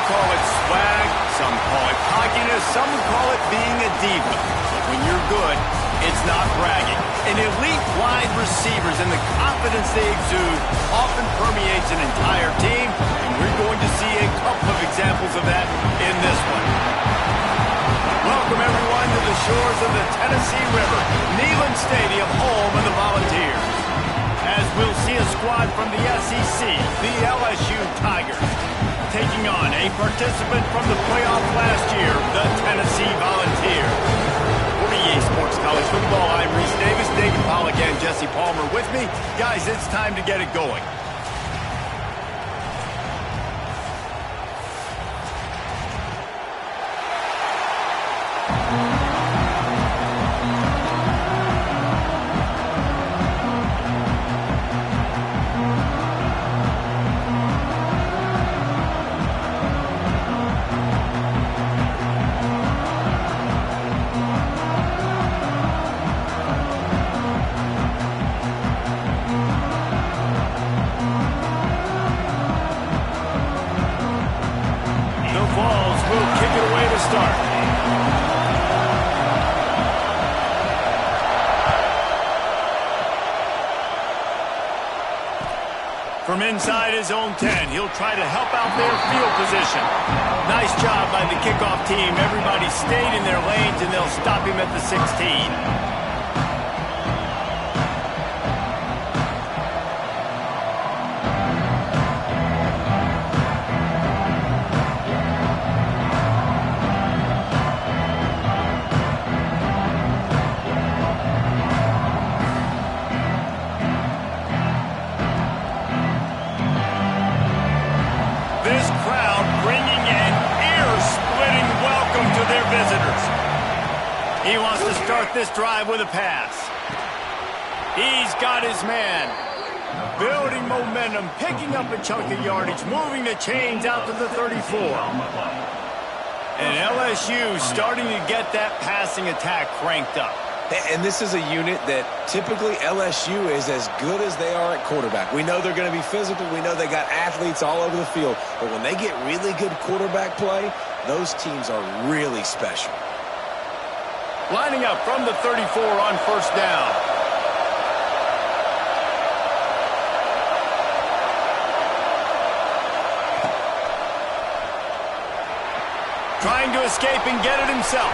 call it swag, some call it cockiness, some would call it being a diva. But when you're good, it's not bragging. An elite wide receivers and the confidence they exude often permeates an entire team, and we're going to see a couple of examples of that in this one. Welcome, everyone, to the shores of the Tennessee River, Neyland Stadium, home of the Volunteers. As we'll see a squad from the SEC, the LSU Tigers, taking on a participant from the playoff last year, the Tennessee Volunteers. For EA Sports College Football, I'm Reese Davis, David Pollack, and Jesse Palmer with me. Guys, it's time to get it going. From inside his own 10, he'll try to help out their field position. Nice job by the kickoff team. Everybody stayed in their lanes, and they'll stop him at the 16. He wants to start this drive with a pass. He's got his man. Building momentum, picking up a chunk of yardage, moving the chains out to the 34. And LSU starting to get that passing attack cranked up. And this is a unit that typically LSU is as good as they are at quarterback. We know they're going to be physical. We know they got athletes all over the field. But when they get really good quarterback play, those teams are really special. Lining up from the 34 on first down. Trying to escape and get it himself.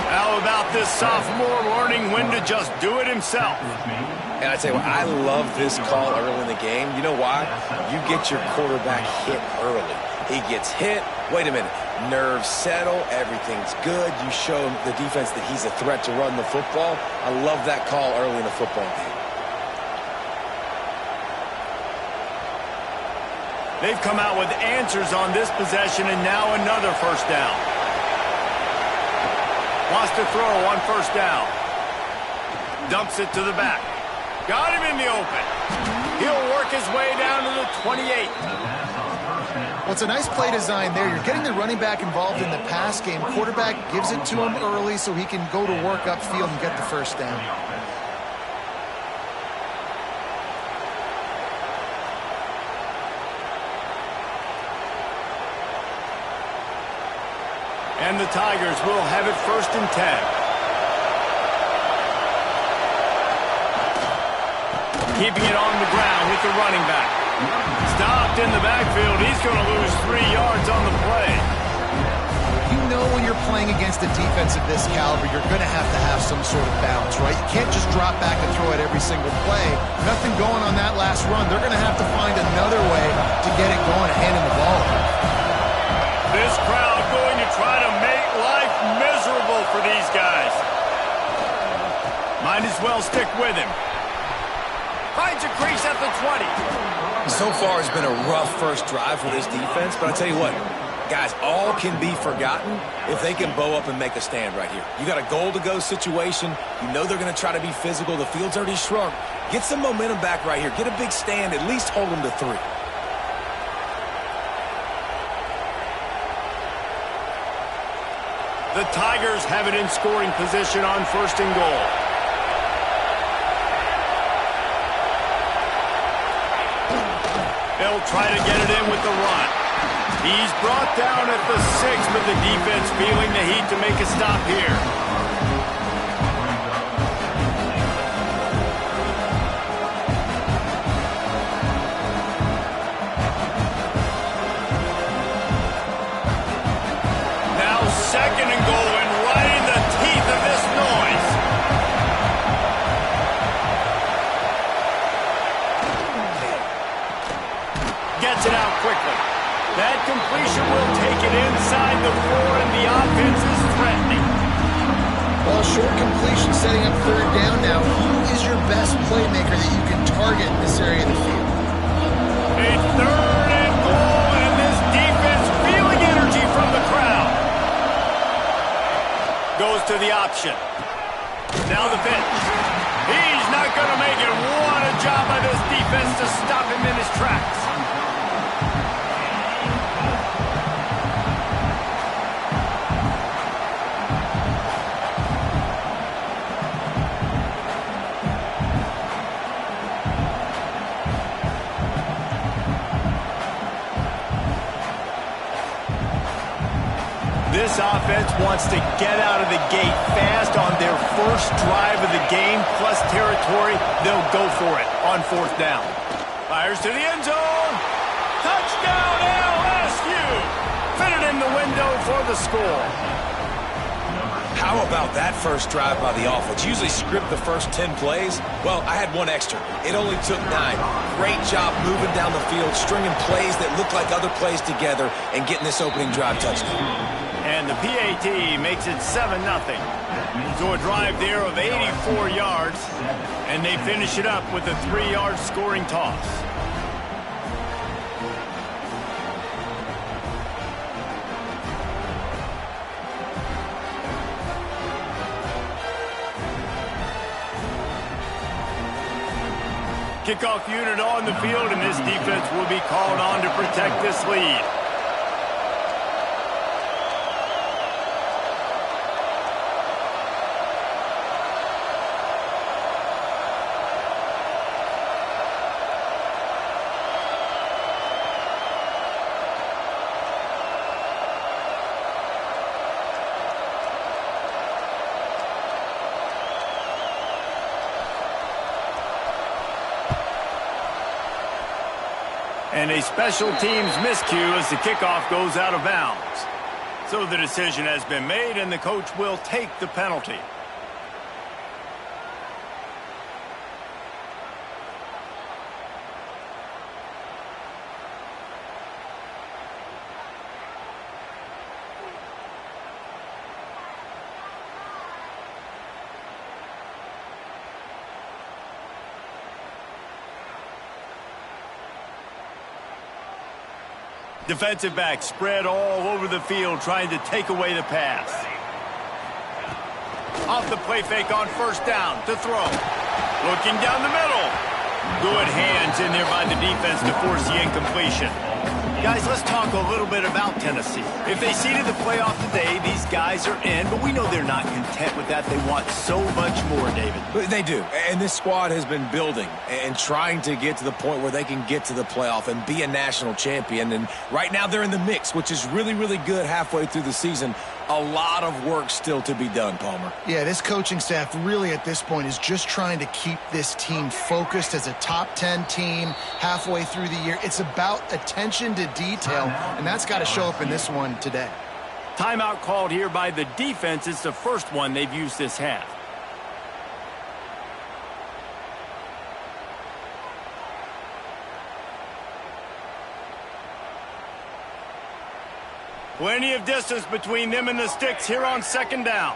How about this sophomore learning when to just do it himself? And I tell you what, I love this call early in the game. You know why? You get your quarterback hit early. He gets hit. Wait a minute. Nerves settle. Everything's good. You show the defense that he's a threat to run the football. I love that call early in the football game. They've come out with answers on this possession, and now another first down. Wants to throw on first down. Dumps it to the back. Got him in the open. He'll work his way down to the 28. Well, it's a nice play design there. You're getting the running back involved in the pass game. Quarterback gives it to him early so he can go to work upfield and get the first down. And the Tigers will have it first and 10. Keeping it on the ground with the running back. Stopped in the backfield. He's going to lose 3 yards on the play. You know when you're playing against a defense of this caliber, you're going to have some sort of balance, right? You can't just drop back and throw it every single play. Nothing going on that last run. They're going to have to find another way to get it going and hand him the ball. This crowd going to try to make life miserable for these guys. Might as well stick with him. Finds a crease at the 20. So far, it's been a rough first drive for this defense, but I tell you what, guys, all can be forgotten if they can bow up and make a stand right here. You got a goal-to-go situation. You know they're going to try to be physical. The field's already shrunk. Get some momentum back right here. Get a big stand. At least hold them to 3. The Tigers have it in scoring position on first and goal. They'll try to get it in with the run. He's brought down at the 6, but the defense feeling the heat to make a stop here. Now 2nd and goal, and right in the teeth of this noise. Gets it out quickly. That completion will take it inside the 4, and the offense is threatening. Well, short completion setting up 3rd down now. Who is your best playmaker that you can target in this area of the field? A 3rd and goal, and this defense feeling energy from the crowd. Goes to the option. Now the pitch. He's not going to make it. What a job by this defense to stop him in his tracks. This offense wants to get out of the gate fast on their first drive of the game, plus territory. They'll go for it on 4th down. Fires to the end zone. Touchdown, LSU. Fitted in the window for the score. How about that first drive by the offense? Usually script the first 10 plays. Well, I had one extra. It only took 9. Great job moving down the field, stringing plays that look like other plays together, and getting this opening drive touchdown. And the PAT makes it 7-0. So a drive there of 84 yards, and they finish it up with a 3-yard scoring toss. Kickoff unit on the field, and this defense will be called on to protect this lead. And a special teams miscue as the kickoff goes out of bounds. So the decision has been made, and the coach will take the penalty. Defensive back spread all over the field trying to take away the pass. Off the play fake on 1st down to throw. Looking down the middle. Good hands in there by the defense to force the incompletion. Guys, let's talk a little bit about Tennessee. If they seeded the playoff today, these guys are in, but we know they're not content with that. They want so much more, David. They do, and this squad has been building and trying to get to the point where they can get to the playoff and be a national champion. And right now they're in the mix, which is really, really good halfway through the season. A lot of work still to be done, Palmer. Yeah, this coaching staff really at this point is just trying to keep this team focused as a top 10 team halfway through the year. It's about attention to detail, and that's got to show up in this one today. Timeout called here by the defense. It's the first one they've used this half. Plenty of distance between them and the sticks here on 2nd down.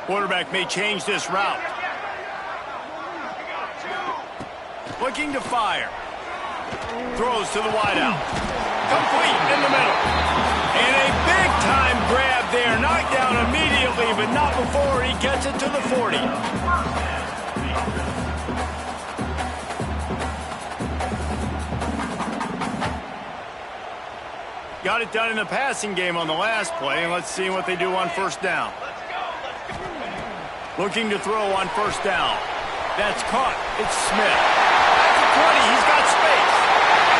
Quarterback may change this route. Looking to fire. Throws to the wideout. Complete in the middle. And a big-time grab there. Knocked down immediately, but not before he gets it to the 40. Got it done in the passing game on the last play, and let's see what they do on 1st down. Looking to throw on 1st down. That's caught. It's Smith. That's a 20. He's got space.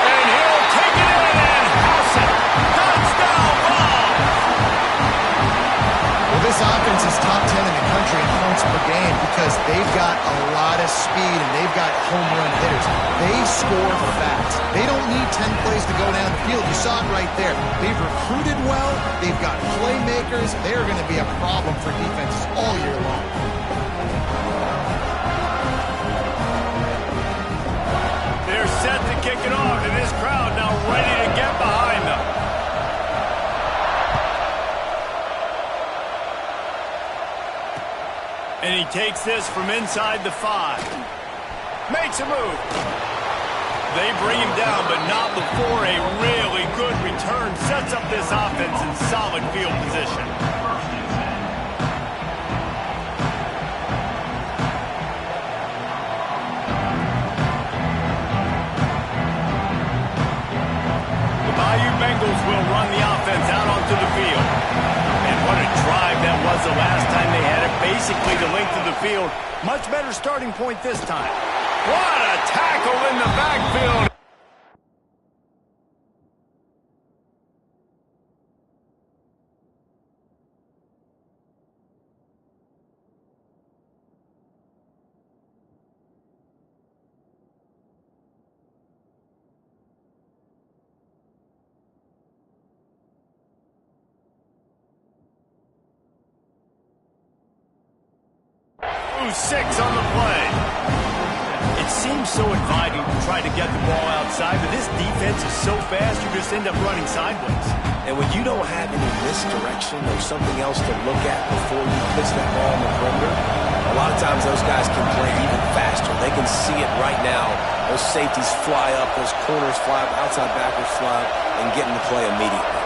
And he'll take it in and house it. Touchdown ball. Well, this offense is top 10 in the country in points per game because they've got a lot of speed and they've got home run hitters. They score fast. They don't need 10 plays to go down the field. You saw it right there. They've recruited well. They've got playmakers. They're going to be a problem for defenses all year long. They're set to kick it off, and this crowd now ready to get behind them. And he takes this from inside the 5. Makes a move. They bring him down, but not before a really good return sets up this offense in solid field position. Bengals will run the offense out onto the field. And what a drive that was the last time they had it. Basically the length of the field. Much better starting point this time. What a tackle in the backfield. Six on the play. It seems so inviting to try to get the ball outside, but this defense is so fast you just end up running sideways. And when you don't have any misdirection or something else to look at before you pitch that ball on the perimeter, a lot of times those guys can play even faster. They can see it right now. Those safeties fly up, those corners fly up, outside backers fly up, and get in the play immediately.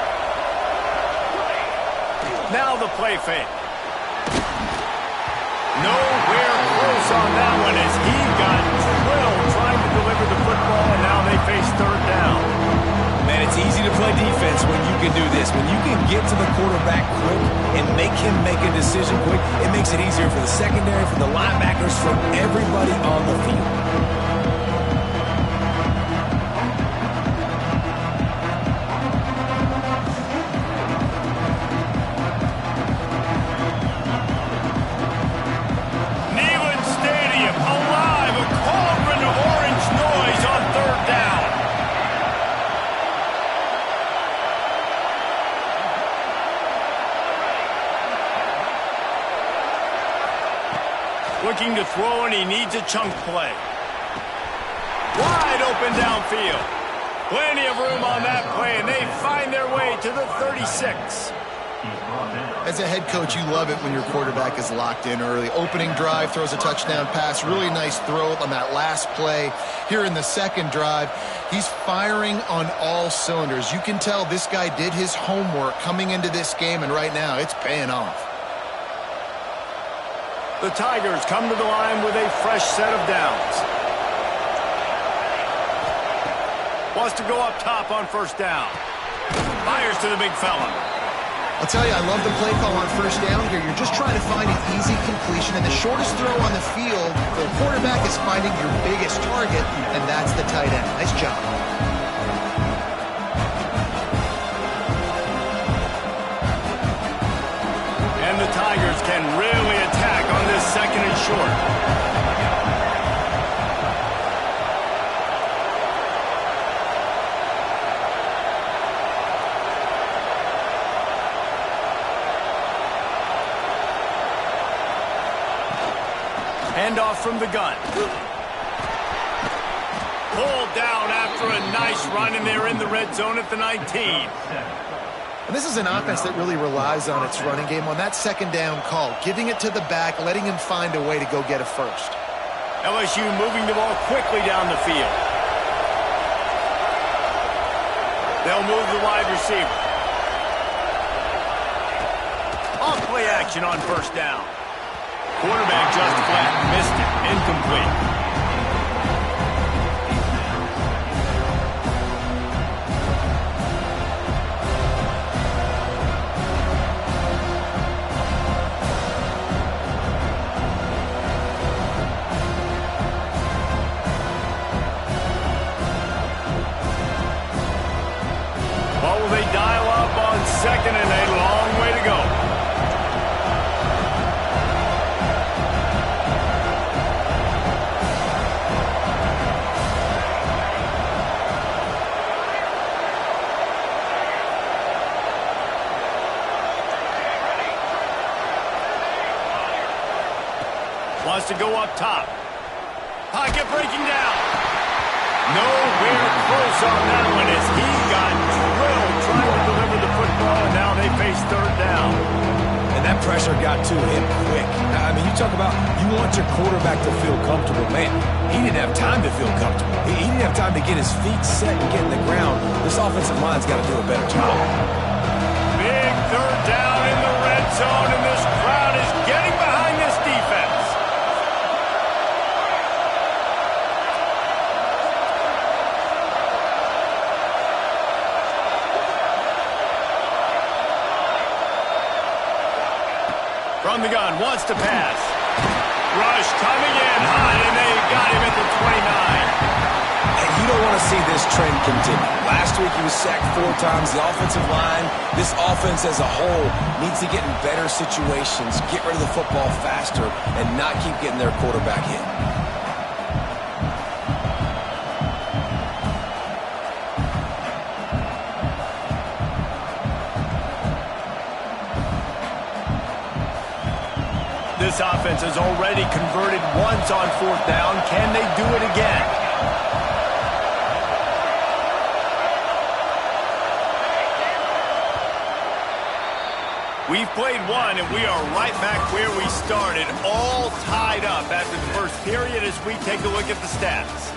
Now the play fake. Nowhere close on that one as he got drilled trying to deliver the football, and now they face third down. Man, it's easy to play defense when you can do this. When you can get to the quarterback quick and make him make a decision quick, it makes it easier for the secondary, for the linebackers, for everybody on the field. Looking to throw, and he needs a chunk play. Wide open downfield. Plenty of room on that play, and they find their way to the 36. As a head coach, you love it when your quarterback is locked in early. Opening drive, throws a touchdown pass. Really nice throw on that last play. Here in the second drive, he's firing on all cylinders. You can tell this guy did his homework coming into this game, and right now it's paying off. The Tigers come to the line with a fresh set of downs. Wants to go up top on first down. Fires to the big fella. I'll tell you, I love the play call on first down here. You're just trying to find an easy completion, and the shortest throw on the field, the quarterback is finding your biggest target, and that's the tight end. Nice job. And the Tigers can really attack on this second and short. Handoff from the gun. Pulled down after a nice run, and they're in the red zone at the 19. And this is an offense that really relies on its running game on that second down call, giving it to the back, letting him find a way to go get a first. LSU moving the ball quickly down the field. They'll move the wide receiver. Off play action on first down. Quarterback just flat missed it. Incomplete. Wants to go up top. Pocket breaking down. Nowhere close on that one as he got drilled trying to deliver the football, and now they face third down. And that pressure got to him quick. I mean, you talk about you want your quarterback to feel comfortable. Man, he didn't have time to feel comfortable. He didn't have time to get his feet set and get in the ground. This offensive line's got to do a better job. Big third down in the red zone, and this crowd is getting behind this defense. From the gun, wants to pass. Rush coming in high, and they got him at the 29. And you don't want to see this trend continue. Last week he was sacked 4 times. The offensive line, this offense as a whole, needs to get in better situations, get rid of the football faster, and not keep getting their quarterback hit. This offense has already converted once on 4th down. Can they do it again? We've played one, and we are right back where we started, all tied up after the first period as we take a look at the stats.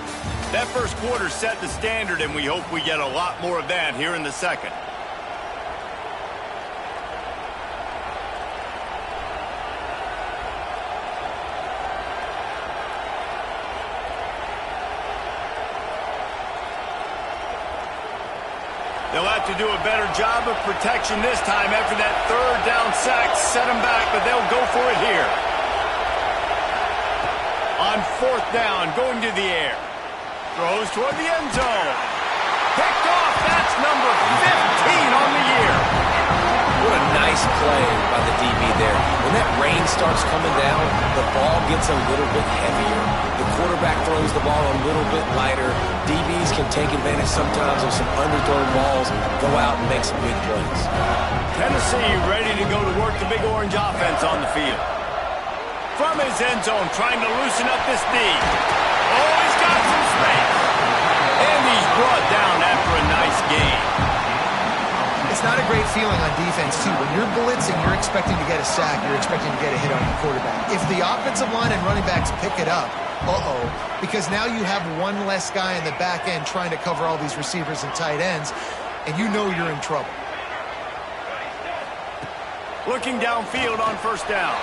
That first quarter set the standard, and we hope we get a lot more of that here in the second. They'll have to do a better job of protection this time after that third down sack. Set them back, but they'll go for it here. On 4th down, going to the air. Throws toward the end zone. Picked off. That's number 15 on the year. What a nice play by the DB there. When that rain starts coming down, the ball gets a little bit heavier. The quarterback throws the ball a little bit lighter. DBs can take advantage sometimes of some underthrown balls, go out and make some big plays. Tennessee ready to go to work the Big Orange offense on the field. From his end zone, trying to loosen up this D. Oh, he's got some space. And he's brought down after a nice game. It's not a great feeling on defense, too. When you're blitzing, you're expecting to get a sack. You're expecting to get a hit on your quarterback. If the offensive line and running backs pick it up, because now you have one less guy in the back end trying to cover all these receivers and tight ends, and you know you're in trouble. Looking downfield on 1st down.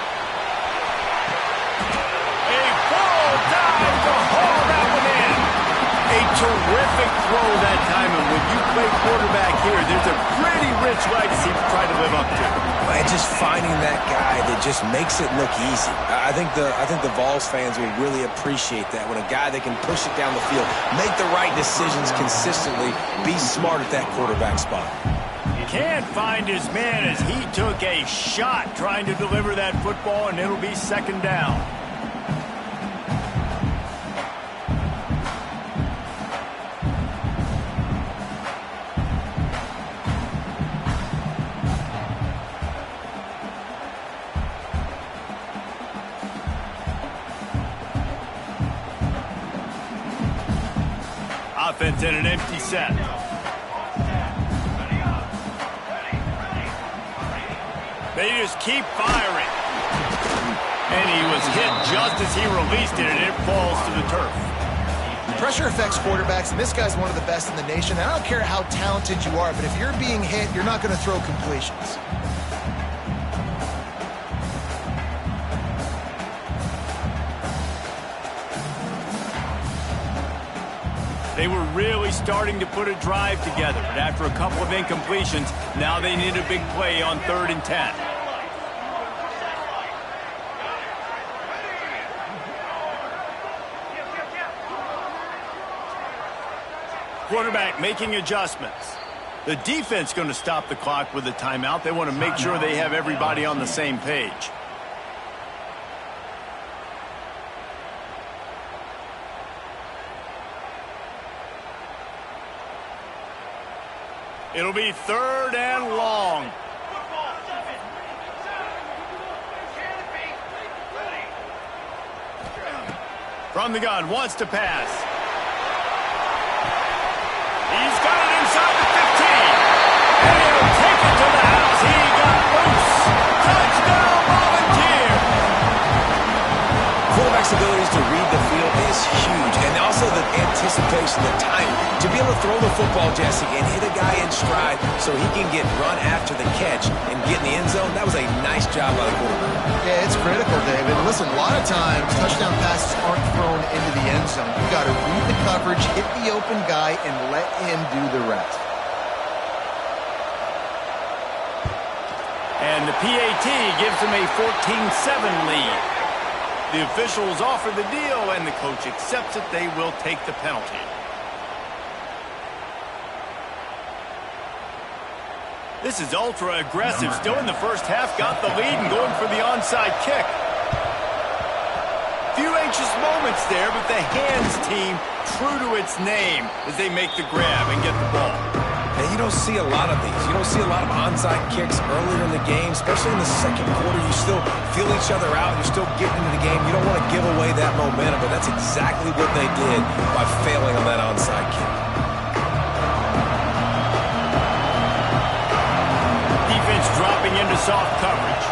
A full dive to haul that one in. A terrific throw that time, and when you play quarterback here, there's a pretty rich legacy to try to live up to. And just finding that guy that just makes it look easy. I think the Vols fans will really appreciate that, when a guy that can push it down the field, make the right decisions consistently, be smart at that quarterback spot. Can't find his man as he took a shot trying to deliver that football, and it'll be 2nd down. Offense in an empty set. They just keep firing. And he was hit just as he released it, and it falls to the turf. Pressure affects quarterbacks, and this guy's one of the best in the nation. I don't care how talented you are, but if you're being hit, you're not going to throw completions. They were really starting to put a drive together, but after a couple of incompletions, now they need a big play on 3rd and 10. Quarterback making adjustments. The defense going to stop the clock with a timeout. They want to make sure they have everybody on the same page. It'll be 3rd and long. From the gun, wants to pass. He's got it inside the 15. And he'll take it to the house. He got loose. Touchdown, Volunteer. Quarterback's abilities to read the field is huge. And also the anticipation, the time. To be able to throw the football, Jesse, and hit a guy in stride so he can get run after the catch and get in the end zone, that was a nice job by the quarterback. Yeah, it's critical, David. Listen, a lot of times touchdown passes aren't thrown into the end zone. You've got to read the coverage, hit the open guy, and let him do the rest. And the PAT gives him a 14-7 lead. The officials offer the deal, and the coach accepts it. They will take the penalty. This is ultra-aggressive. Still in the first half, got the lead and going for the onside kick. Few anxious moments there, but the hands team true to its name as they make the grab and get the ball. And you don't see a lot of these. You don't see a lot of onside kicks earlier in the game, especially in the second quarter. You still feel each other out. You're still getting into the game. You don't want to give away that momentum, but that's exactly what they did by failing on that onside kick. Defense dropping into soft coverage.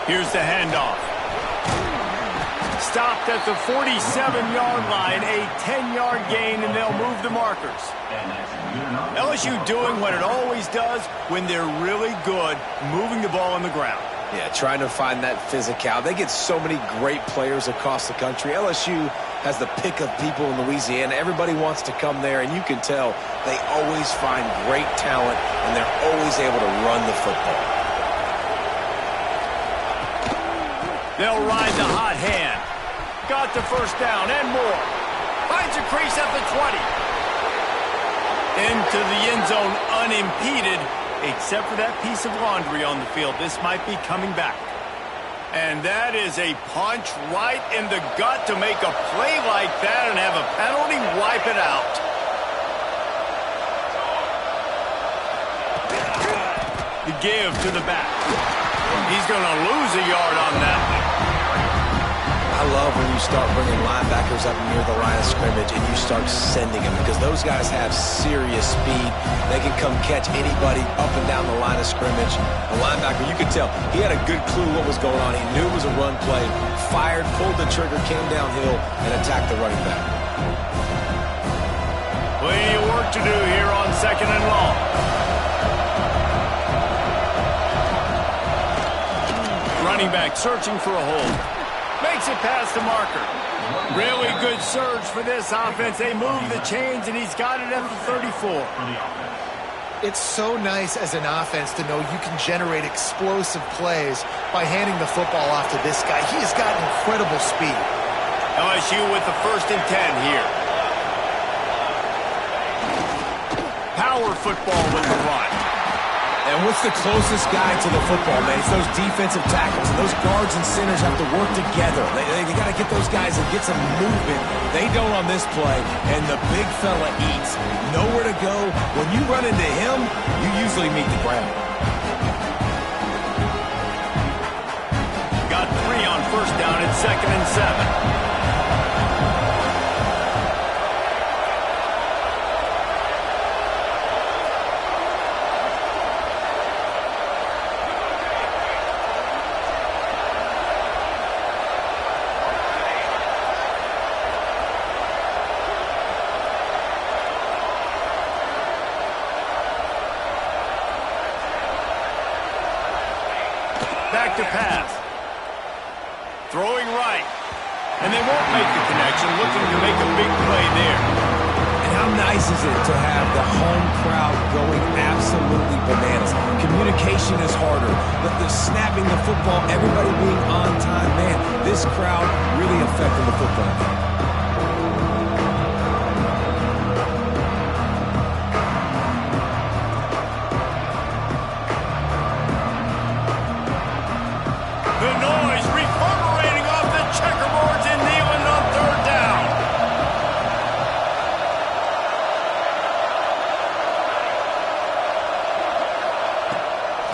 Here's the handoff. Stopped at the 47-yard line, a 10-yard gain, and they'll move the markers. LSU doing what it always does when they're really good, moving the ball on the ground. Yeah, trying to find that physical. They get so many great players across the country. LSU has the pick of people in Louisiana. Everybody wants to come there, and you can tell they always find great talent, and they're always able to run the football. They'll ride the hot hand. Got the first down and more. Finds a crease at the 20. Into the end zone unimpeded, except for that piece of laundry on the field. This might be coming back. And that is a punch right in the gut to make a play like that and have a penalty wipe it out. The give to the back. He's going to lose a yard on that one. I love when you start bringing linebackers up near the line of scrimmage and you start sending them because those guys have serious speed. They can come catch anybody up and down the line of scrimmage. The linebacker, you could tell, he had a good clue what was going on. He knew it was a run play, fired, pulled the trigger, came downhill, and attacked the running back. Plenty of work to do here on 2nd and long. Running back searching for a hole. Makes it past the marker. Really good surge for this offense. They move the chains, and he's got it at the 34. It's so nice as an offense to know you can generate explosive plays by handing the football off to this guy. He has got incredible speed. LSU with the 1st and 10 here. Power football with the run. And what's the closest guy to the football, man? It's those defensive tackles. And those guards and centers have to work together. They got to get those guys and get some movement. They don't on this play, and the big fella eats. Nowhere to go. When you run into him, you usually meet the ground. Got 3 on 1st down and 2nd and 7. Back to pass. Throwing right. And they won't make the connection, looking to make a big play there. And how nice is it to have the home crowd going absolutely bananas? Communication is harder. The snapping the football, everybody being on time. Man, this crowd really affecting the football game.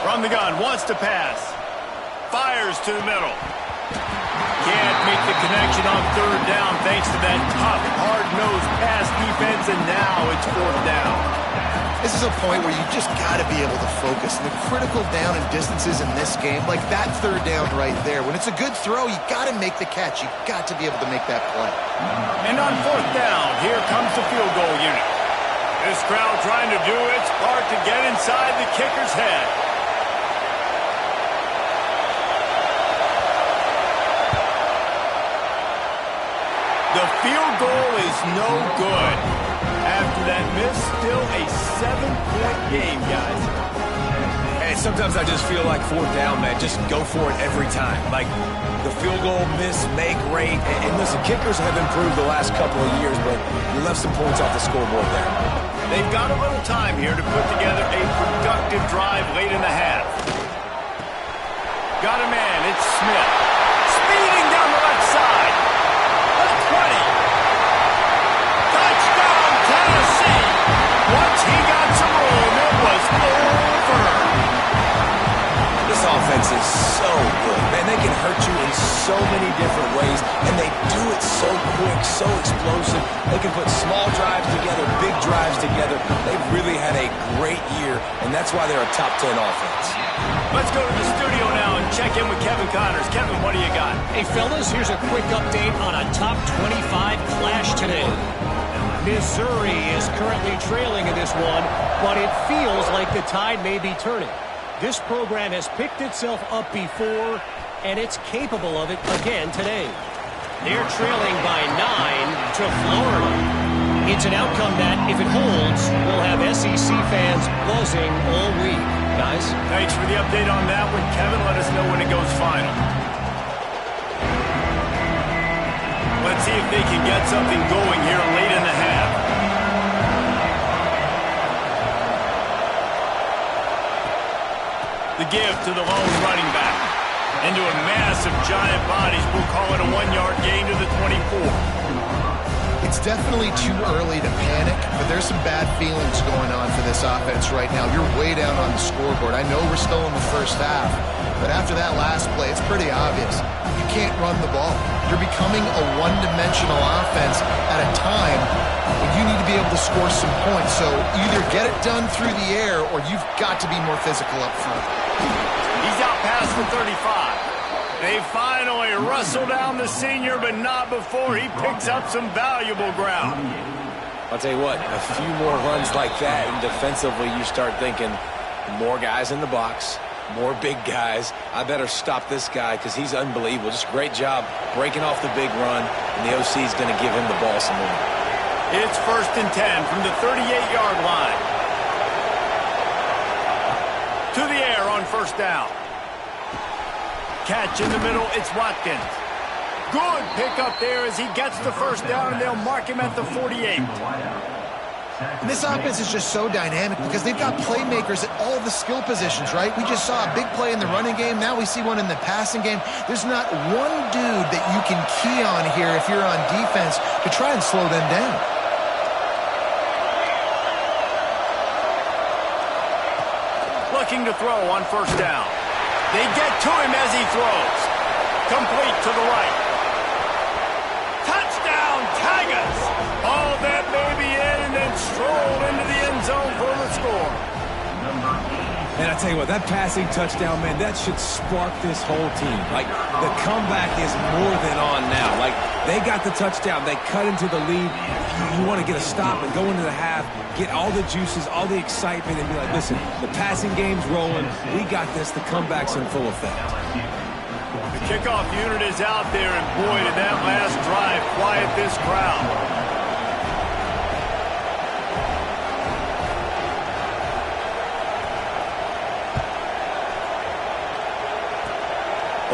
From the gun, wants to pass. fires to the middle. Can't make the connection on third down thanks to that tough, hard-nosed pass defense, and now it's fourth down. This is a point where you just got to be able to focus. And the critical down and distances in this game, like that third down right there, when it's a good throw, you got to make the catch. You got to be able to make that play. And on fourth down, here comes the field goal unit. This crowd trying to do its part to get inside the kicker's head. The field goal is no good. After that miss, still a 7-point game, guys. And sometimes I just feel like fourth down, man, just go for it every time. Like the field goal miss, make rate. And listen, kickers have improved the last couple of years, but you left some points off the scoreboard there. They've got a little time here to put together a productive drive late in the half. Got a man, it's Smith. Speeding down the left side. The 20. Touchdown, Tennessee. Once he got some room, it was over. This offense is so good. Man, they can hurt you in so many different ways, and they do it so quick, so explosive. They can put small drives together, big drives together. They've really had a great year, and that's why they're a top 10 offense. Let's go to the studio now and check in with Kevin Connors. Kevin, what do you got? Hey, fellas, here's a quick update on a top 25 clash today. Missouri is currently trailing in this one, but it feels like the tide may be turning. This program has picked itself up before, and it's capable of it again today. They're trailing by 9 to Florida. It's an outcome that, if it holds, will have SEC fans buzzing all week. Guys? Thanks for the update on that one, Kevin. Let us know when it goes final. Let's see if they can get something going here late in the half. The give to the lone running back. Into a massive giant bodies. We'll call it a 1-yard gain to the 24. It's definitely too early to panic, but there's some bad feelings going on for this offense right now. You're way down on the scoreboard. I know we're still in the first half, but after that last play, it's pretty obvious. You can't run the ball. You're becoming a one-dimensional offense at a time when you need to be able to score some points. So either get it done through the air or you've got to be more physical up front. He's out past the 35. They finally wrestle down the senior, but not before he picks up some valuable ground. I'll tell you what, a few more runs like that, and defensively you start thinking more guys in the box, more big guys. I better stop this guy because he's unbelievable. Just a great job breaking off the big run, and the OC is going to give him the ball some more. It's 1st and 10 from the 38-yard line. To the air on first down. Catch in the middle, it's Watkins. Good pickup there as he gets the first down, and they'll mark him at the 48. And this offense is just so dynamic because they've got playmakers at all the skill positions, right? We just saw a big play in the running game. Now we see one in the passing game. There's not one dude that you can key on here if you're on defense to try and slow them down. Looking to throw on first down. They get to him as he throws. Complete to the right. Touchdown, Tigers! All that may be in and then stroll into the end zone for the score. And I tell you what, that passing touchdown, man, that should spark this whole team. Like, the comeback is more than on now. Like, they got the touchdown. They cut into the lead. You want to get a stop and go into the half, get all the juices, all the excitement, and be like, listen, the passing game's rolling. We got this. The comeback's in full effect. The kickoff unit is out there, and boy, did that last drive quiet this crowd.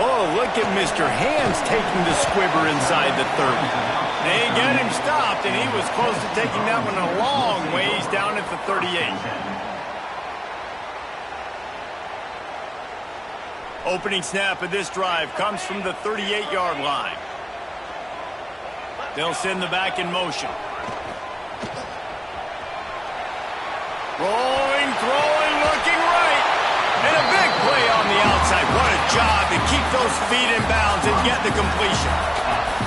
Oh, look at Mr. Hands taking the squibber inside the 30. They get him stopped, and he was close to taking that one a long ways down at the 38. Opening snap of this drive comes from the 38-yard line. They'll send the back in motion. Rolling, throwing, looking right. And a big play on the outside. What a job to keep those feet in bounds and get the completion.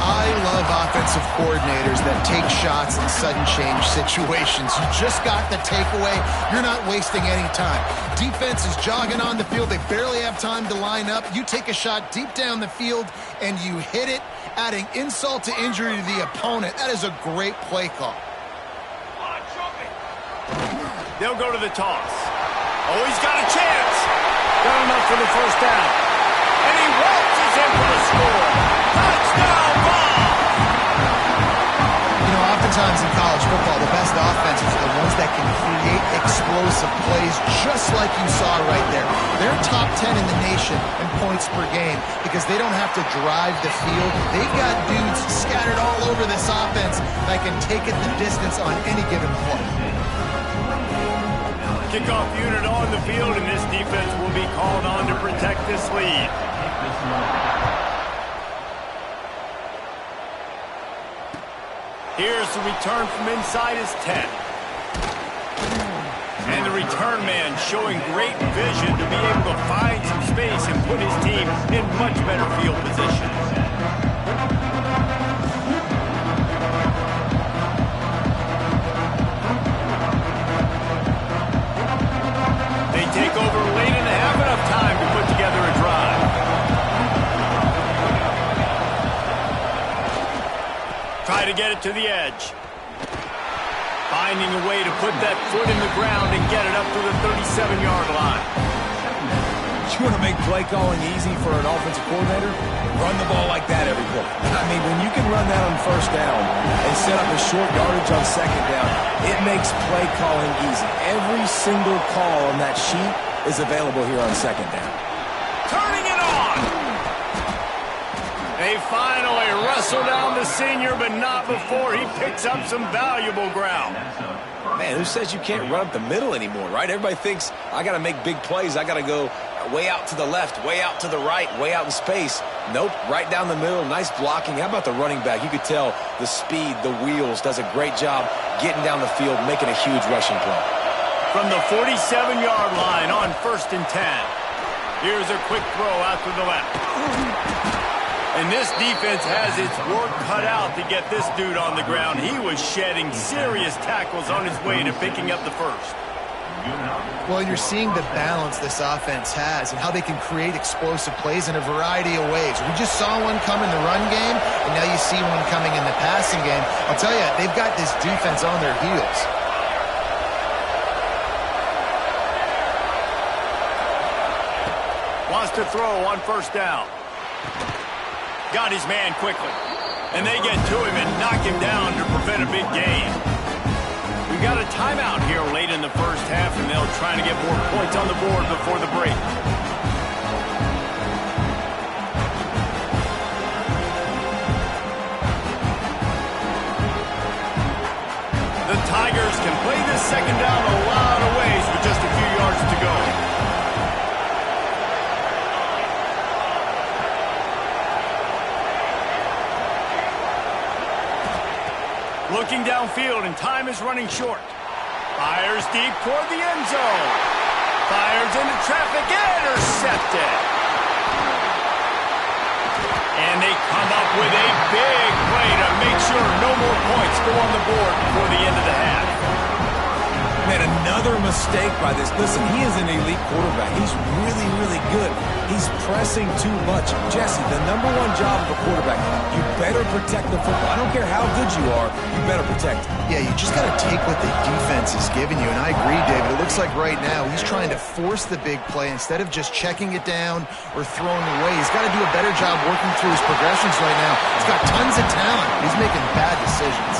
I love offensive coordinators that take shots in sudden change situations. You just got the takeaway. You're not wasting any time. Defense is jogging on the field. They barely have time to line up. You take a shot deep down the field, and you hit it, adding insult to injury to the opponent. That is a great play call. They'll go to the toss. Oh, he's got a chance. Got enough for the first down. And he waltzes in for the score. Touchdown ball! You know, oftentimes in college football, the best offenses are the ones that can create explosive plays just like you saw right there. They're top 10 in the nation in points per game because they don't have to drive the field. They've got dudes scattered all over this offense that can take it the distance on any given play. Kickoff unit on the field, and this defense will be called on to protect this lead. Here's the return from inside his 10. And the return man showing great vision to be able to find some space and put his team in much better field position. Take over late and have enough time to put together a drive. Try to get it to the edge. Finding a way to put that foot in the ground and get it up to the 37-yard line. You want to make play calling easy for an offensive coordinator? Run the ball like that every play. I mean, when you can run that on first down and set up a short yardage on second down, it makes play calling easy. Every single call on that sheet is available here on second down. Turning it on! They finally wrestle down the senior, but not before he picks up some valuable ground. Man, who says you can't run up the middle anymore, right? Everybody thinks, I got to make big plays. I got to go way out to the left, way out to the right, way out in space. Nope, right down the middle. Nice blocking. How about the running back? You could tell the speed, the wheels, does a great job getting down the field, making a huge rushing play. From the 47-yard line on 1st and 10. Here's a quick throw out to the left. And this defense has its work cut out to get this dude on the ground. He was shedding serious tackles on his way to picking up the first. Well, you're seeing the balance this offense has and how they can create explosive plays in a variety of ways. We just saw one come in the run game, and now you see one coming in the passing game. I'll tell you, they've got this defense on their heels. Wants to throw on 1st down. Got his man quickly. And they get to him and knock him down to prevent a big gain. We've got a timeout here late in the first half, and they'll try to get more points on the board before the break. The Tigers can play this second down a lot of ways with just a few yards to go. Looking downfield, and time is running short. Fires deep toward the end zone. Fires into traffic, intercepted. And they come up with a big play to make sure no more points go on the board before the end of the half. Man, another mistake by this. Listen, he is an elite quarterback. He's really, really good. He's pressing too much. Jesse, the #1 job of a quarterback, you better protect the football. I don't care how good you are, you better protect it. Yeah, you just got to take what the defense is giving you. And I agree, David. It looks like right now he's trying to force the big play instead of just checking it down or throwing it away. He's got to do a better job working through his progressions right now. He's got tons of talent. He's making bad decisions.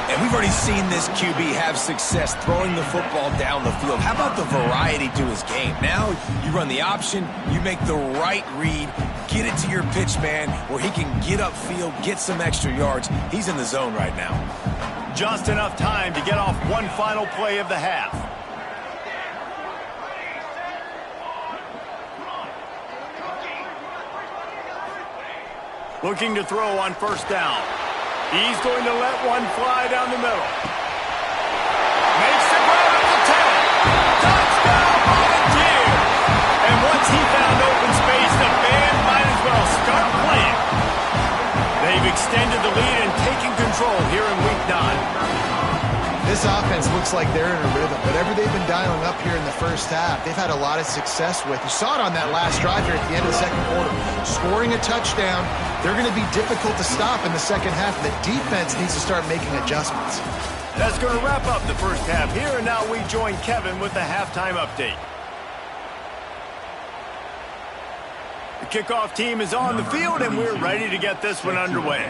And we've already seen this QB have success throwing the football down the field. How about the variety to his game? Now you run the option, you make the right read, get it to your pitch man where he can get upfield, get some extra yards. He's in the zone right now. Just enough time to get off one final play of the half. Looking to throw on 1st down. He's going to let one fly down the middle. Makes the grab at the 10. Touchdown, Volunteer! And once he found open space, the band this offense looks like they're in a rhythm. Whatever they've been dialing up here in the first half, they've had a lot of success with. You saw it on that last drive here at the end of the second quarter. Scoring a touchdown, they're going to be difficult to stop in the second half. The defense needs to start making adjustments. That's going to wrap up the first half here, and now we join Kevin with the halftime update. The kickoff team is on the field, and we're ready to get this one underway.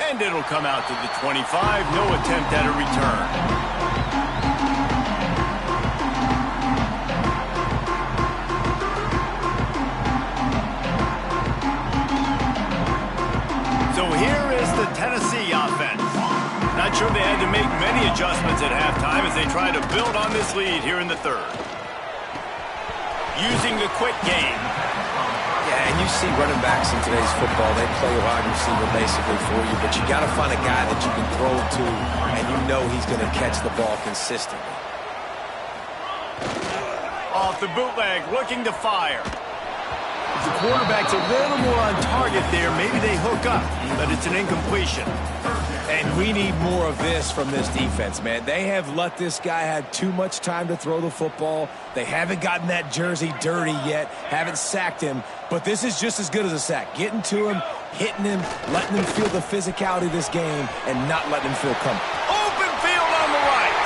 And it'll come out to the 25. No attempt at a return. So here is the Tennessee offense. Not sure they had to make many adjustments at halftime as they try to build on this lead here in the third. Using the quick game. Yeah, and you see running backs in today's football, they play wide receiver basically for you, but you got to find a guy that you can throw to, and you know he's going to catch the ball consistently. Off the bootleg, looking to fire. If the quarterback's a little more on target there, maybe they hook up, but it's an incompletion. And we need more of this from this defense, man. They have let this guy have too much time to throw the football. They haven't gotten that jersey dirty yet, haven't sacked him, but this is just as good as a sack. Getting to him, hitting him, letting him feel the physicality of this game, and not letting him feel comfortable. Open field on the right.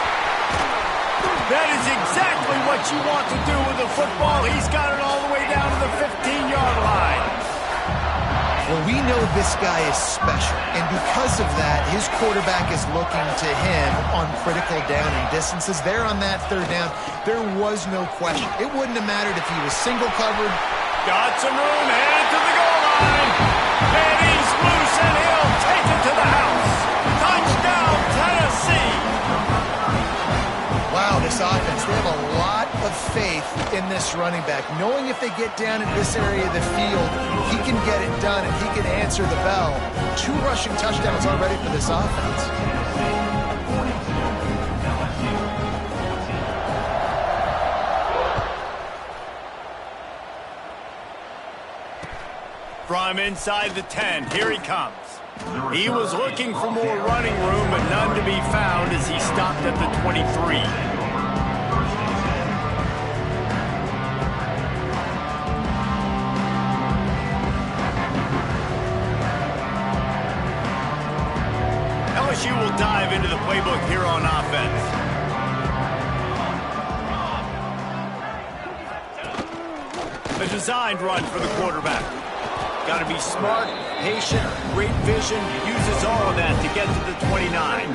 That is exactly what you want to do with the football. He's got it all the way down to the 15-yard line. Well, we know this guy is special, and because of that, his quarterback is looking to him on critical down and distances. There on that third down, there was no question. It wouldn't have mattered if he was single covered. Got some room, headed to the goal line. And he's loose, and he'll take it to the house. Touchdown, Tennessee. Wow, this offense, they have a lot of faith in this running back. Knowing if they get down in this area of the field, he can get it done and he can answer the bell. 2 rushing touchdowns already for this offense. From inside the 10, here he comes. He was looking for more running room, but none to be found as he stopped at the 23. LSU will dive into the playbook here on offense. A designed run for the quarterback. Got to be smart, patient, great vision, uses all of that to get to the 29.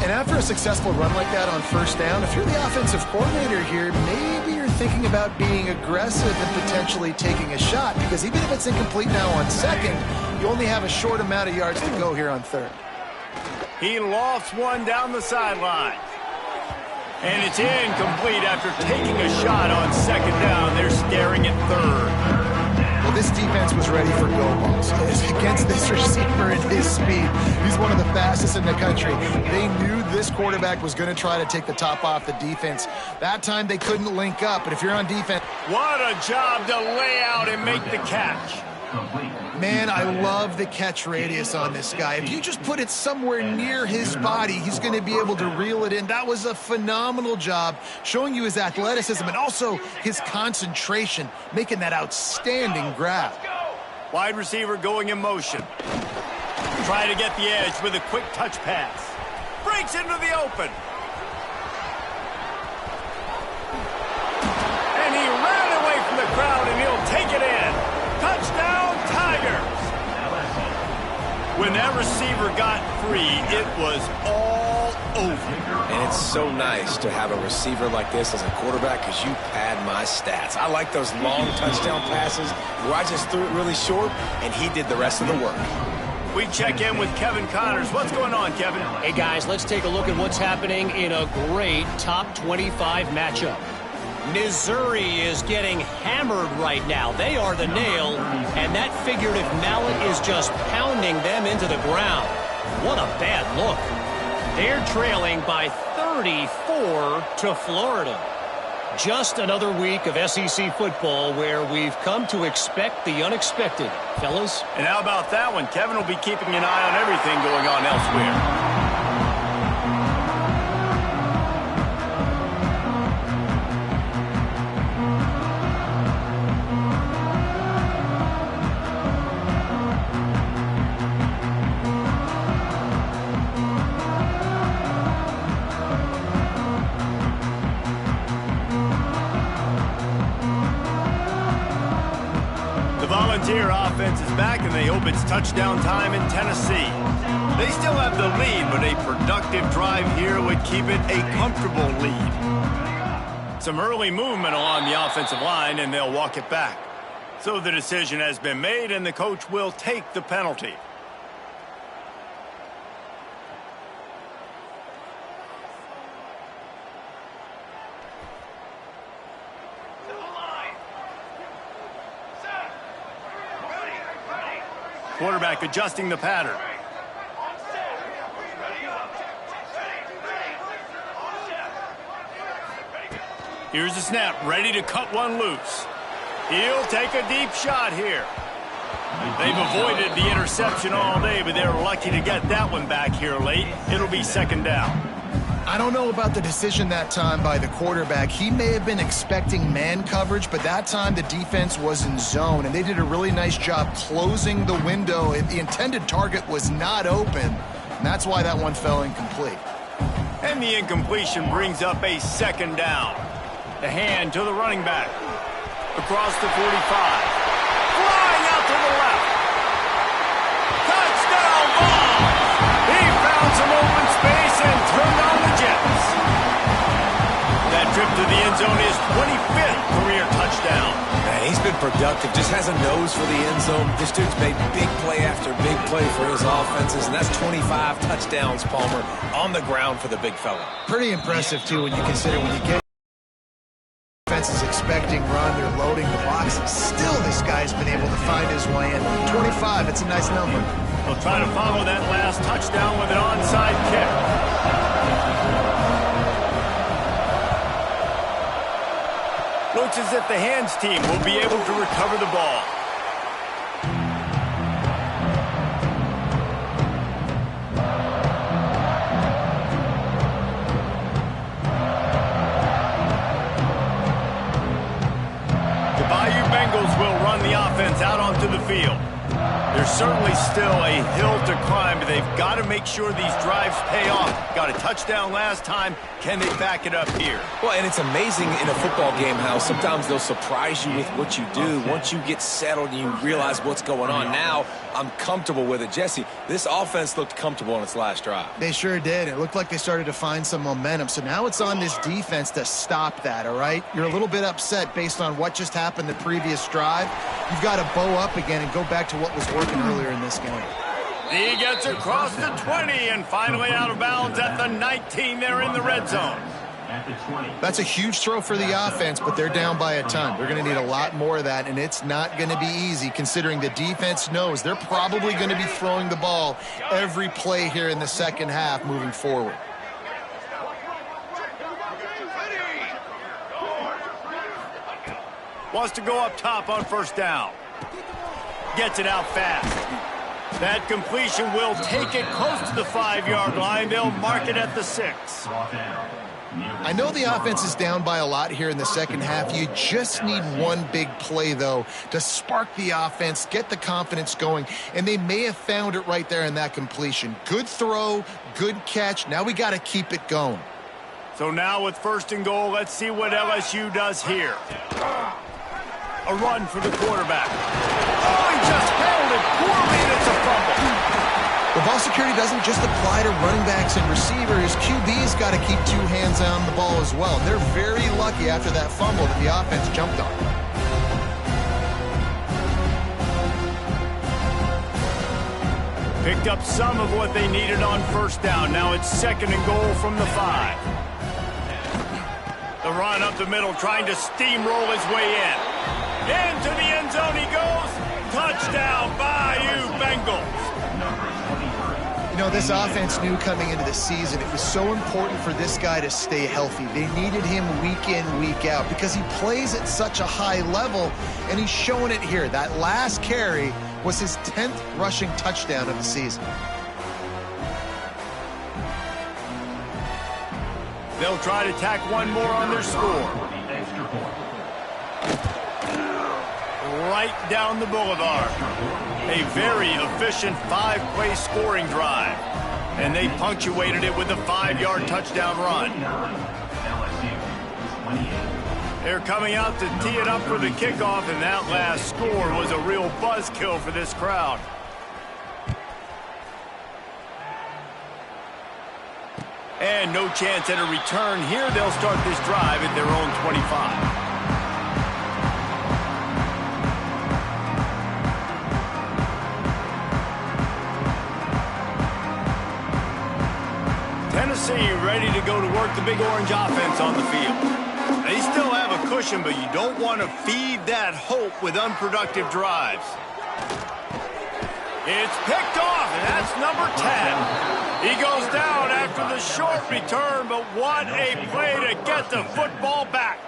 And after a successful run like that on first down, if you're the offensive coordinator here, maybe you're thinking about being aggressive and potentially taking a shot, because even if it's incomplete now on second, you only have a short amount of yards to go here on third. He lofts one down the sideline. And it's incomplete after taking a shot on second down. They're staring at third. Well, this defense was ready for go balls. Against this receiver and his speed, he's one of the fastest in the country. They knew this quarterback was going to try to take the top off the defense. That time they couldn't link up, but if you're on defense... What a job to lay out and make the catch. Man, I love the catch radius on this guy. If you just put it somewhere near his body, he's going to be able to reel it in. That was a phenomenal job, showing you his athleticism and also his concentration, making that outstanding grab. Wide receiver going in motion. Try to get the edge with a quick touch pass. Breaks into the open. And he ran away from the crowd, and he'll take it in. Touchdown, Tigers! When that receiver got free, it was all over. And it's so nice to have a receiver like this as a quarterback because you pad my stats. I like those long touchdown passes where I just threw it really short, and he did the rest of the work. We check in with Kevin Connors. What's going on, Kevin? Hey, guys, let's take a look at what's happening in a great top 25 matchup. Missouri is getting hammered right now. They are the nail, and that figurative mallet is just pounding them into the ground. What a bad look. They're trailing by 34 to Florida. Just another week of SEC football where we've come to expect the unexpected, fellas. And how about that one? Kevin will be keeping an eye on everything going on elsewhere. Volunteer offense is back, and they hope it's touchdown time in Tennessee. They still have the lead, but a productive drive here would keep it a comfortable lead. Some early movement along the offensive line, and they'll walk it back. So the decision has been made, and the coach will take the penalty. Quarterback adjusting the pattern. Here's the snap, ready to cut one loose. He'll take a deep shot here. They've avoided the interception all day, but they're lucky to get that one back here late. It'll be second down. I don't know about the decision that time by the quarterback. He may have been expecting man coverage, but that time the defense was in zone, and they did a really nice job closing the window. The intended target was not open, and that's why that one fell incomplete. And the incompletion brings up a second down. The hand to the running back. Across the 45. Flying out to the left. Touchdown ball! He found some open space and turned on the Jets. That trip to the end zone is 25th career touchdown. Man, he's been productive, just has a nose for the end zone. This dude's made big play after big play for his offenses, and that's 25 touchdowns, Palmer, on the ground for the big fella. Pretty impressive, too, when you consider when you get defense is expecting run, they're loading the box, and still this guy's been able to find his way in. 25, it's a nice number. They'll try to follow that last touchdown with an onside kick. Looks as if the hands team will be able to recover the ball. The Bayou Bengals will run the offense out onto the field. There's certainly still a hill to climb, but they've got to make sure these drives pay off. Got a touchdown last time. Can they back it up here? Well, and it's amazing in a football game how sometimes they'll surprise you with what you do. Once you get settled and you realize what's going on, now I'm comfortable with it. Jesse, this offense looked comfortable on its last drive. They sure did. It looked like they started to find some momentum. So now it's on this defense to stop that, all right? You're a little bit upset based on what just happened the previous drive. You've got to bow up again and go back to what was working earlier in this game. He gets across the 20 and finally out of bounds at the 19. They're in the red zone. That's a huge throw for the offense, but they're down by a ton. They're going to need a lot more of that, and it's not going to be easy considering the defense knows they're probably going to be throwing the ball every play here in the second half moving forward. Wants to go up top on first down. Gets it out fast. That completion will take it close to the 5-yard line. They'll mark it at the 6. I know the offense is down by a lot here in the second half. You just need one big play, though, to spark the offense, get the confidence going, and they may have found it right there in that completion. Good throw, good catch. Now we got to keep it going. So now with first and goal, let's see what LSU does here. A run for the quarterback. Oh, he just held it poorly, and it's a fumble. The ball security doesn't just apply to running backs and receivers. QB's got to keep two hands on the ball as well. They're very lucky after that fumble that the offense jumped on. Picked up some of what they needed on first down. Now it's second and goal from the 5. The run up the middle, trying to steamroll his way in. Into the end zone he goes. Touchdown, Bayou Bengals. know, this offense knew coming into the season it was so important for this guy to stay healthy. They needed him week in, week out because he plays at such a high level, and he's showing it here. That last carry was his 10th rushing touchdown of the season. They'll try to tack one more on their score. Right down the boulevard. A very efficient 5-play scoring drive. And they punctuated it with a 5-yard touchdown run. They're coming out to tee it up for the kickoff, and that last score was a real buzzkill for this crowd. And no chance at a return here. They'll start this drive at their own 25. Tennessee ready to go to work the Big Orange offense on the field. They still have a cushion, but you don't want to feed that hope with unproductive drives. It's picked off, and that's number 10. He goes down after the short return, but what a play to get the football back.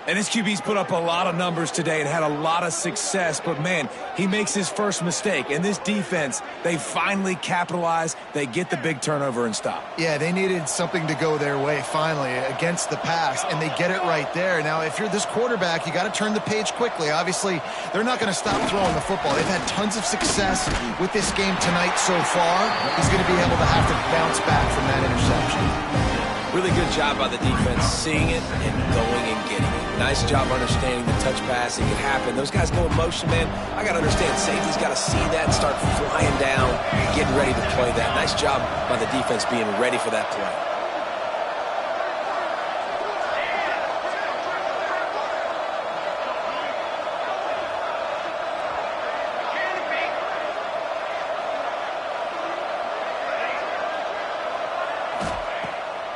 And this QB's put up a lot of numbers today and had a lot of success, but man, he makes his first mistake. And this defense, they finally capitalize. They get the big turnover and stop. Yeah, they needed something to go their way finally against the pass, and they get it right there. Now, if you're this quarterback, you got to turn the page quickly. Obviously, they're not going to stop throwing the football. They've had tons of success with this game tonight so far. He's going to be able to have to bounce back from that interception. Really good job by the defense, seeing it and going and getting it. Nice job understanding the touch pass. It can happen. Those guys go in motion, man. I got to understand, safety's got to see that, start flying down, getting ready to play that. Nice job by the defense being ready for that play.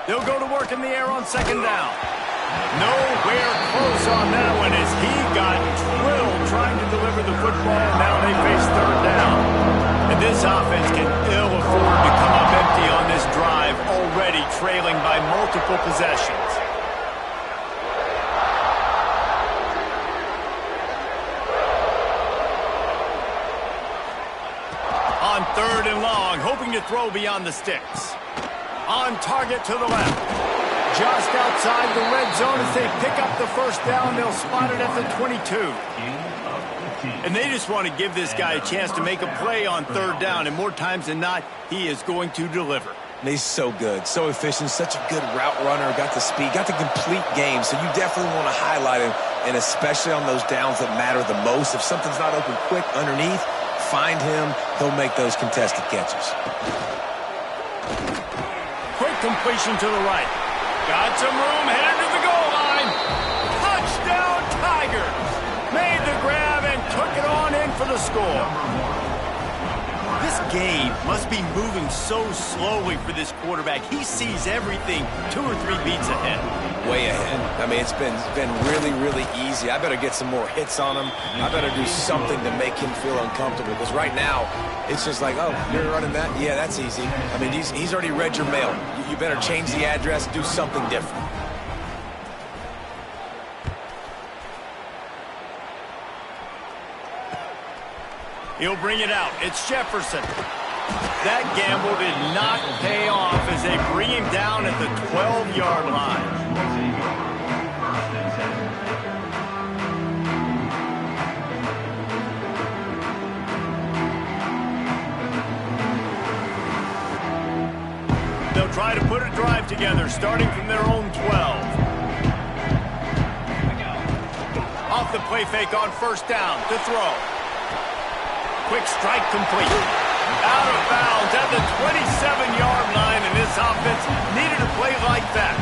They'll go to work in the air on second down. Nowhere close on that one as he got drilled trying to deliver the football. Now they face third down. And this offense can ill afford to come up empty on this drive, already trailing by multiple possessions. On third and long, hoping to throw beyond the sticks. On target to the left. Just outside the red zone as they pick up the first down. They'll spot it at the 22. And they just want to give this guy a chance to make a play on third down. And more times than not, he is going to deliver. And he's so good, so efficient, such a good route runner, got the speed, got the complete game. So you definitely want to highlight him, and especially on those downs that matter the most. If something's not open quick underneath, find him. He'll make those contested catches. Quick completion to the right. Got some room, headed to the goal line. Touchdown, Tigers. Made the grab and took it on in for the score. This game must be moving so slowly for this quarterback. He sees everything 2 or 3 beats ahead. Way ahead. I mean, it's been really, really easy. I better get some more hits on him. I better do something to make him feel uncomfortable, because right now, it's just like, oh, you're running that? Yeah, that's easy. I mean, he's already read your mail. You better change the address, do something different. He'll bring it out. It's Jefferson. That gamble did not pay off as they bring him down at the 12-yard line. They'll try to put a drive together, starting from their own 12. Off the play fake on first down to throw. Quick strike complete. Out of bounds at the 27-yard line, and this offense needed a play like that.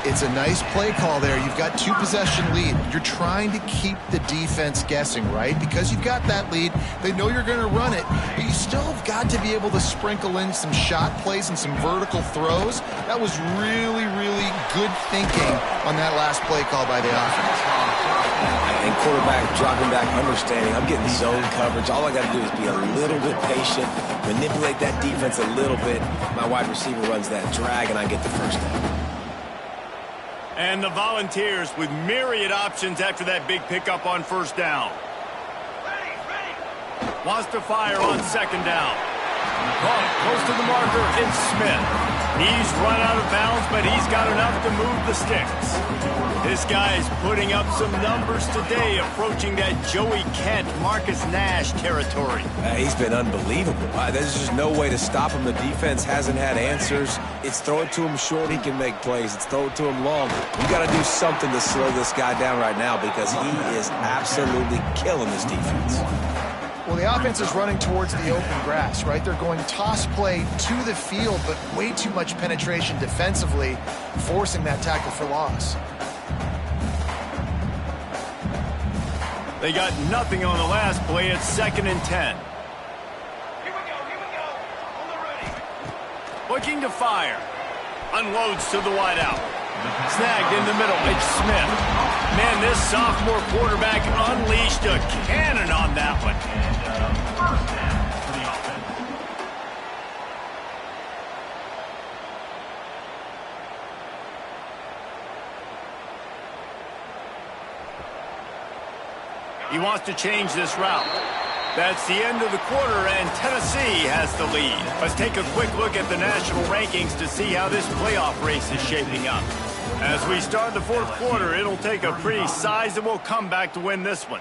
It's a nice play call there. You've got 2-possession lead. You're trying to keep the defense guessing, right? Because you've got that lead, they know you're going to run it, but you still have got to be able to sprinkle in some shot plays and some vertical throws. That was really, really good thinking on that last play call by the offense. And quarterback dropping back, understanding, I'm getting zone coverage. All I got to do is be a little bit patient, manipulate that defense a little bit. My wide receiver runs that drag, and I get the first down. And the Volunteers with myriad options after that big pickup on first down. Wants to fire on second down. Close to the marker, it's Smith. He's run out of bounds, but he's got enough to move the sticks. This guy is putting up some numbers today, approaching that Joey Kent, Marcus Nash territory. He's been unbelievable. There's just no way to stop him. The defense hasn't had answers. It's throw it to him short, he can make plays. It's throw it to him long. You got to do something to slow this guy down right now because he is absolutely killing this defense. Well, the offense is running towards the open grass, right? They're going toss play to the field, but way too much penetration defensively, forcing that tackle for loss. They got nothing on the last play. It's 2nd and 10. Here we go. On the ready. Looking to fire. Unloads to the wideout. Snagged in the middle. It's Smith. Man, this sophomore quarterback unleashed a cannon on that one. First down for the offense. He wants to change this route. That's the end of the quarter, and Tennessee has the lead. Let's take a quick look at the national rankings to see how this playoff race is shaping up. As we start the fourth quarter, it'll take a pretty sizable comeback to win this one.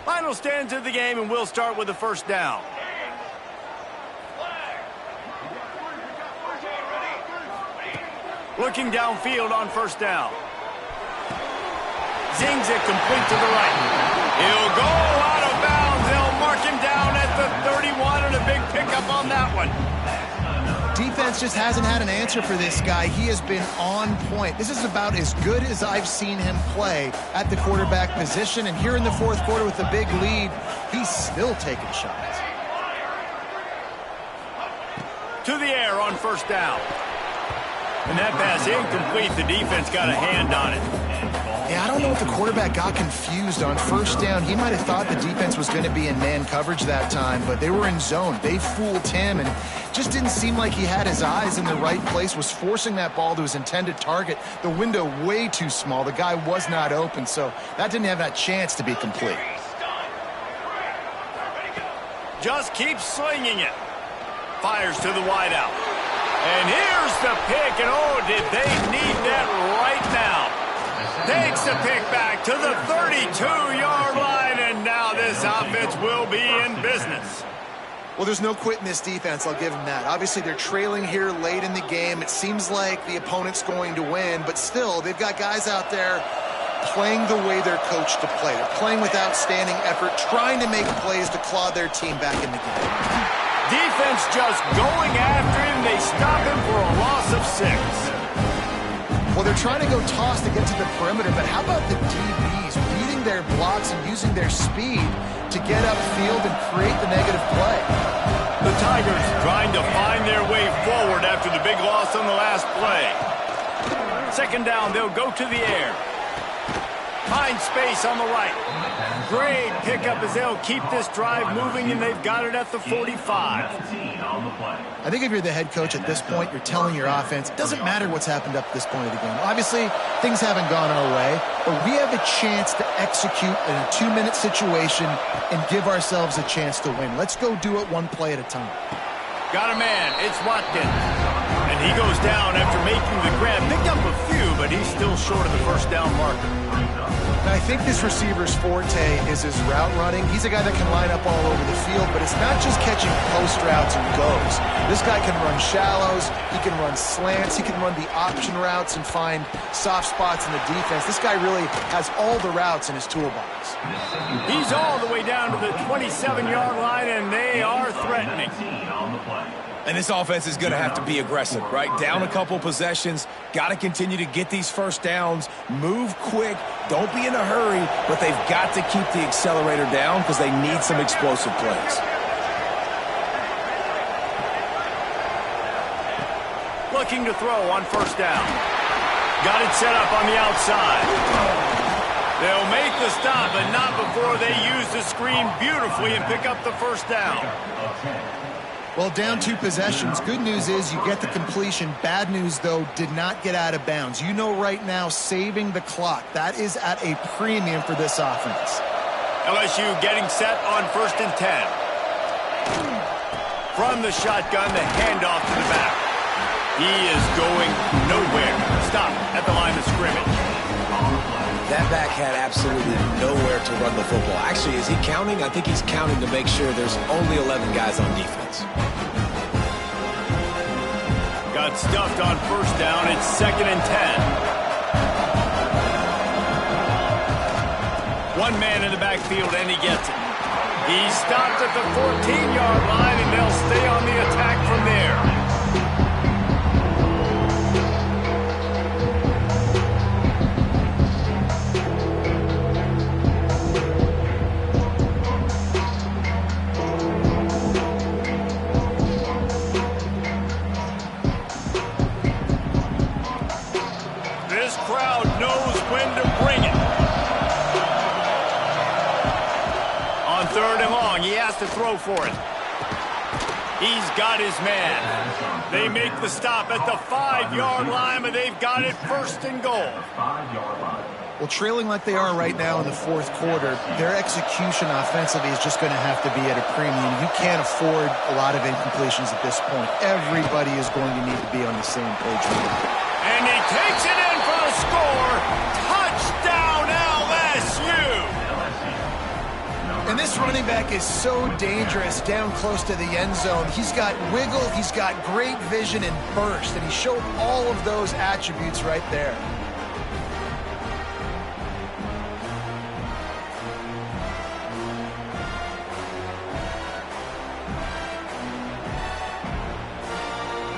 Final stands of the game, and we'll start with the first down. Looking downfield on first down. Zings it complete to the right. He'll go out of bounds. They'll mark him down at the 31 and a big pickup on that one. Defense just hasn't had an answer for this guy. He has been on point. This is about as good as I've seen him play at the quarterback position. And here in the fourth quarter with a big lead, he's still taking shots. To the air on first down. And that pass incomplete. The defense got a hand on it. Yeah, I don't know if the quarterback got confused on first down. He might have thought the defense was going to be in man coverage that time, but they were in zone. They fooled him and just didn't seem like he had his eyes in the right place, was forcing that ball to his intended target. The window way too small. The guy was not open, so that didn't have that chance to be complete. Just keeps slinging it. Fires to the wideout. And here's the pick, and oh, did they need that right now. Takes the pick back to the 32-yard line, and now this offense will be in business. Well, there's no quit in this defense, I'll give them that. Obviously, they're trailing here late in the game. It seems like the opponent's going to win, but still, they've got guys out there playing the way they're coached to play. They're playing with outstanding effort, trying to make plays to claw their team back in the game. Defense just going after him. They stop him for a loss of 6. Well, they're trying to go toss to get to the perimeter, but how about the DBs reading their blocks and using their speed to get upfield and create the negative play? The Tigers trying to find their way forward after the big loss on the last play. Second down, they'll go to the air. Find space on the right. Great pickup as they'll keep this drive moving, and they've got it at the 45. I think if you're the head coach at this point, you're telling your offense, it doesn't matter what's happened up to this point of the game. Obviously, things haven't gone our way, but we have a chance to execute in a 2-minute situation and give ourselves a chance to win. Let's go do it one play at a time. Got a man. It's Watkins. And he goes down after making the grab. Picked up a few, but he's still short of the first down marker. Now, I think this receiver's forte is his route running. He's a guy that can line up all over the field, but it's not just catching post routes and goes. This guy can run shallows, he can run slants, he can run the option routes and find soft spots in the defense. This guy really has all the routes in his toolbox. He's all the way down to the 27-yard line, and they are threatening. And this offense is going to have to be aggressive, right? Down a couple possessions, got to continue to get these first downs, move quick, don't be in a hurry, but they've got to keep the accelerator down because they need some explosive plays. looking to throw on first down. Got it set up on the outside. They'll make the stop, but not before they use the screen beautifully and pick up the first down. Well, down 2 possessions. Good news is you get the completion. Bad news, though, did not get out of bounds. You know right now, saving the clock, that is at a premium for this offense. LSU getting set on 1st and 10. From the shotgun, the handoff to the back. He is going nowhere. Stop at the line of scrimmage. That back had absolutely nowhere to run the football. Actually, is he counting? I think he's counting to make sure there's only 11 guys on defense. Got stuffed on first down. It's 2nd and 10. One man in the backfield, and he gets it. He's stopped at the 14-yard line, and they'll stay on the attack from there. This crowd knows when to bring it. On 3rd and long, he has to throw for it. He's got his man. They make the stop at the 5-yard line, but they've got it 1st and goal. Well, trailing like they are right now in the 4th quarter, their execution offensively is just going to have to be at a premium. You can't afford a lot of incompletions at this point. Everybody is going to need to be on the same page with it. And he takes it in for a score. Touchdown, LSU! And this running back is so dangerous down close to the end zone. He's got wiggle, he's got great vision and burst, and he showed all of those attributes right there.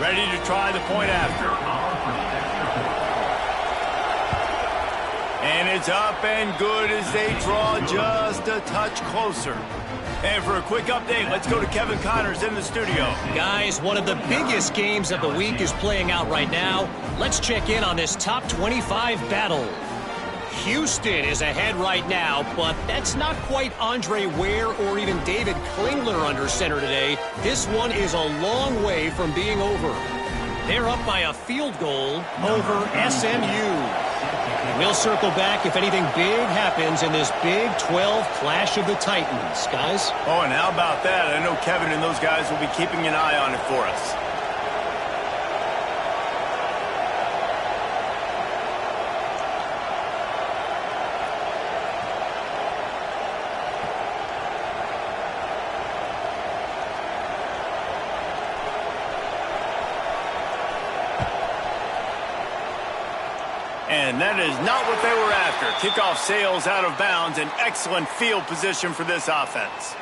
Ready to try the point after. And it's up and good as they draw just a touch closer. And for a quick update, let's go to Kevin Connors in the studio. Guys, one of the biggest games of the week is playing out right now. Let's check in on this top 25 battle. Houston is ahead right now, but that's not quite Andre Ware or even David Klingler under center today. This one is a long way from being over. They're up by a field goal over SMU. We'll circle back if anything big happens in this Big 12 Clash of the Titans, guys. Oh, and how about that? I know Kevin and those guys will be keeping an eye on it for us. And that is not what they were after. Kickoff sails out of bounds, and excellent field position for this offense.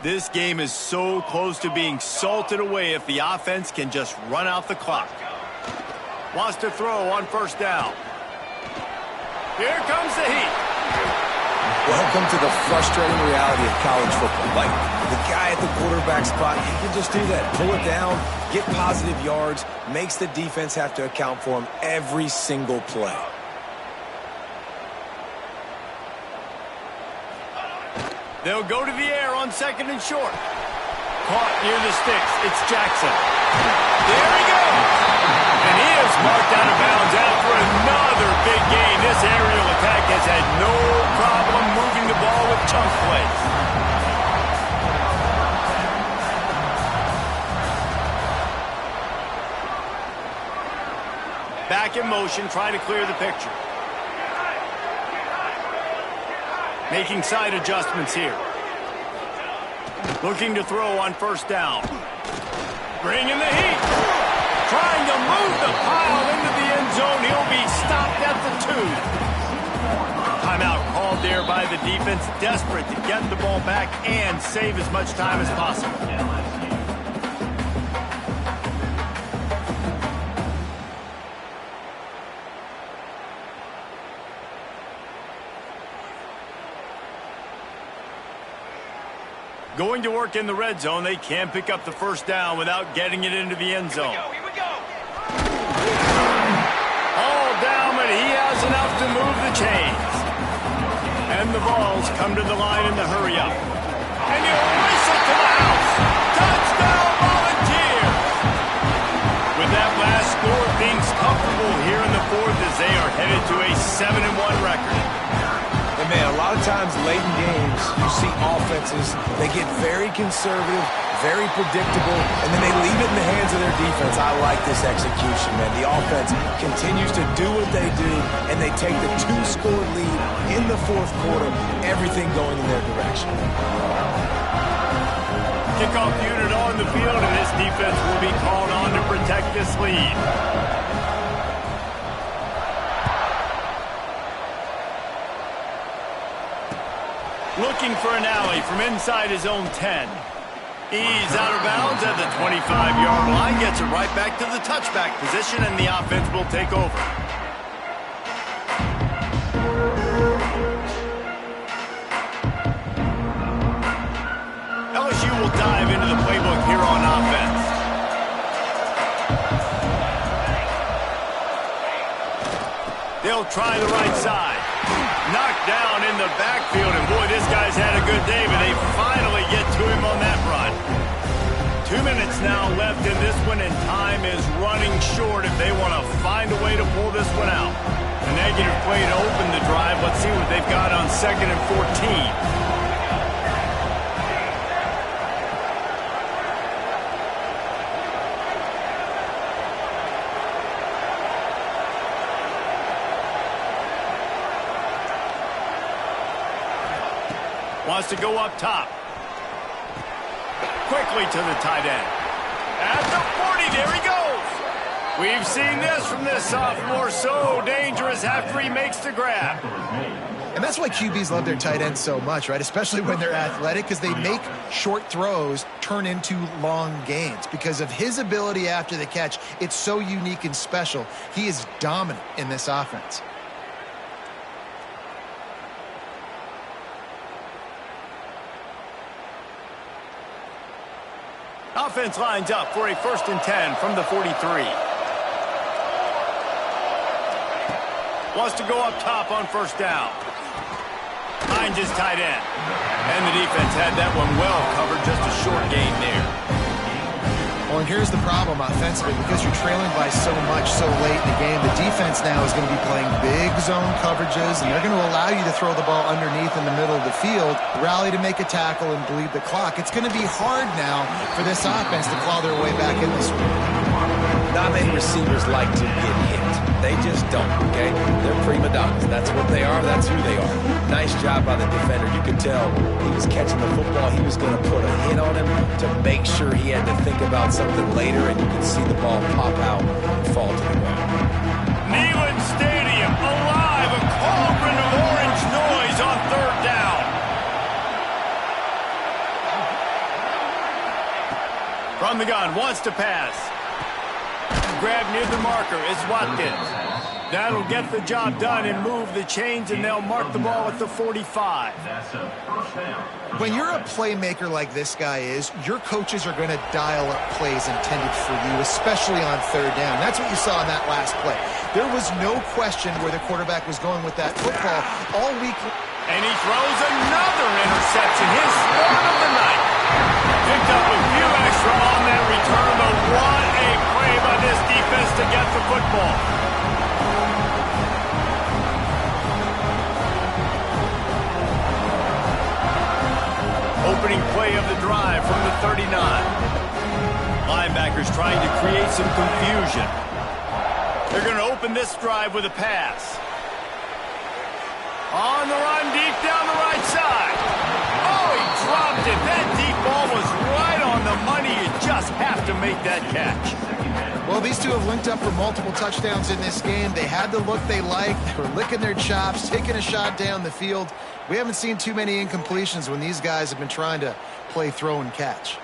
This game is so close to being salted away if the offense can just run out the clock. Wants to throw on first down. Here comes the heat. Welcome to the frustrating reality of college football. Like, the guy at the quarterback spot, he can just do that. Pull it down, get positive yards, makes the defense have to account for him every single play. They'll go to the air on 2nd and short. Caught near the sticks. It's Jackson. There he goes. And he is marked out of bounds after another big gain. This aerial attack has had no problem moving the ball with chunk plays. Back in motion, trying to clear the picture. Making side adjustments here. Looking to throw on first down. Bringing the heat. Trying to move the pile into the end zone. He'll be stopped at the 2. Timeout called there by the defense. Desperate to get the ball back and save as much time as possible. going to work in the red zone. They can't pick up the first down without getting it into the end zone. Here we go. All down, but he has enough to move the chains. And the balls come to the line in the hurry-up. And he'll race it to the house. Touchdown, Volunteers! With that last score, things comfortable here in the fourth as they are headed to a 7-1 record. And man, a lot of times late in games, you see offenses, they get very conservative, very predictable, and then they leave it in the hands of their defense. I like this execution, man. The offense continues to do what they do, and they take the 2-score lead in the fourth quarter, everything going in their direction. Kickoff unit on the field, and this defense will be called on to protect this lead. Looking for an alley from inside his own 10. He's out of bounds at the 25-yard line, gets it right back to the touchback position, and the offense will take over. LSU will dive into the playbook here on offense. They'll try the right side. Knocked down in the backfield, and boy, this guy's had a good day, but they finally get to him on that run. 2 minutes now left in this one, and time is running short if they want to find a way to pull this one out. A negative play to open the drive. Let's see what they've got on 2nd and 14. Wants to go up top. Quickly to the tight end. At the 40, there he goes. We've seen this from this sophomore. So dangerous after he makes the grab. And that's why QBs love their tight ends so much, right? Especially when they're athletic, because they make short throws turn into long gains. Because of his ability after the catch, it's so unique and special. He is dominant in this offense. Offense lines up for a 1st and 10 from the 43. Wants to go up top on 1st down. Finds his tight end. And the defense had that one well covered, just a short gain there. Well, and here's the problem offensively. Because you're trailing by so much so late in the game, the defense now is going to be playing big zone coverages, and they're going to allow you to throw the ball underneath in the middle of the field, rally to make a tackle, and bleed the clock. It's going to be hard now for this offense to claw their way back in this one. Not many receivers like to get hit. They just don't, okay? They're prima donnas. That's what they are. That's who they are. Nice job by the defender. You could tell he was catching the football. He was going to put a hit on him to make sure he had to think about something later, and you could see the ball pop out and fall to the ground. Neyland Stadium alive. A cauldron of orange noise on 3rd down. From the gun, wants to pass. Grab near the marker is Watkins. That'll get the job done and move the chains, and they'll mark the ball at the 45. When you're a playmaker like this guy is, your coaches are going to dial up plays intended for you, especially on 3rd down. That's what you saw in that last play. There was no question where the quarterback was going with that football all week. And he throws another interception, his 3rd of the night. Picked up a few extra on that return, but what a play by this defense to get the football. Opening play of the drive from the 39. Linebackers trying to create some confusion. They're going to open this drive with a pass. On the run, deep down the right side. Oh, he dropped it. That deep ball was right on the money. You just have to make that catch. Well, these two have linked up for multiple touchdowns in this game. They had the look they liked. They were licking their chops, taking a shot down the field. We haven't seen too many incompletions when these guys have been trying to play throw and catch.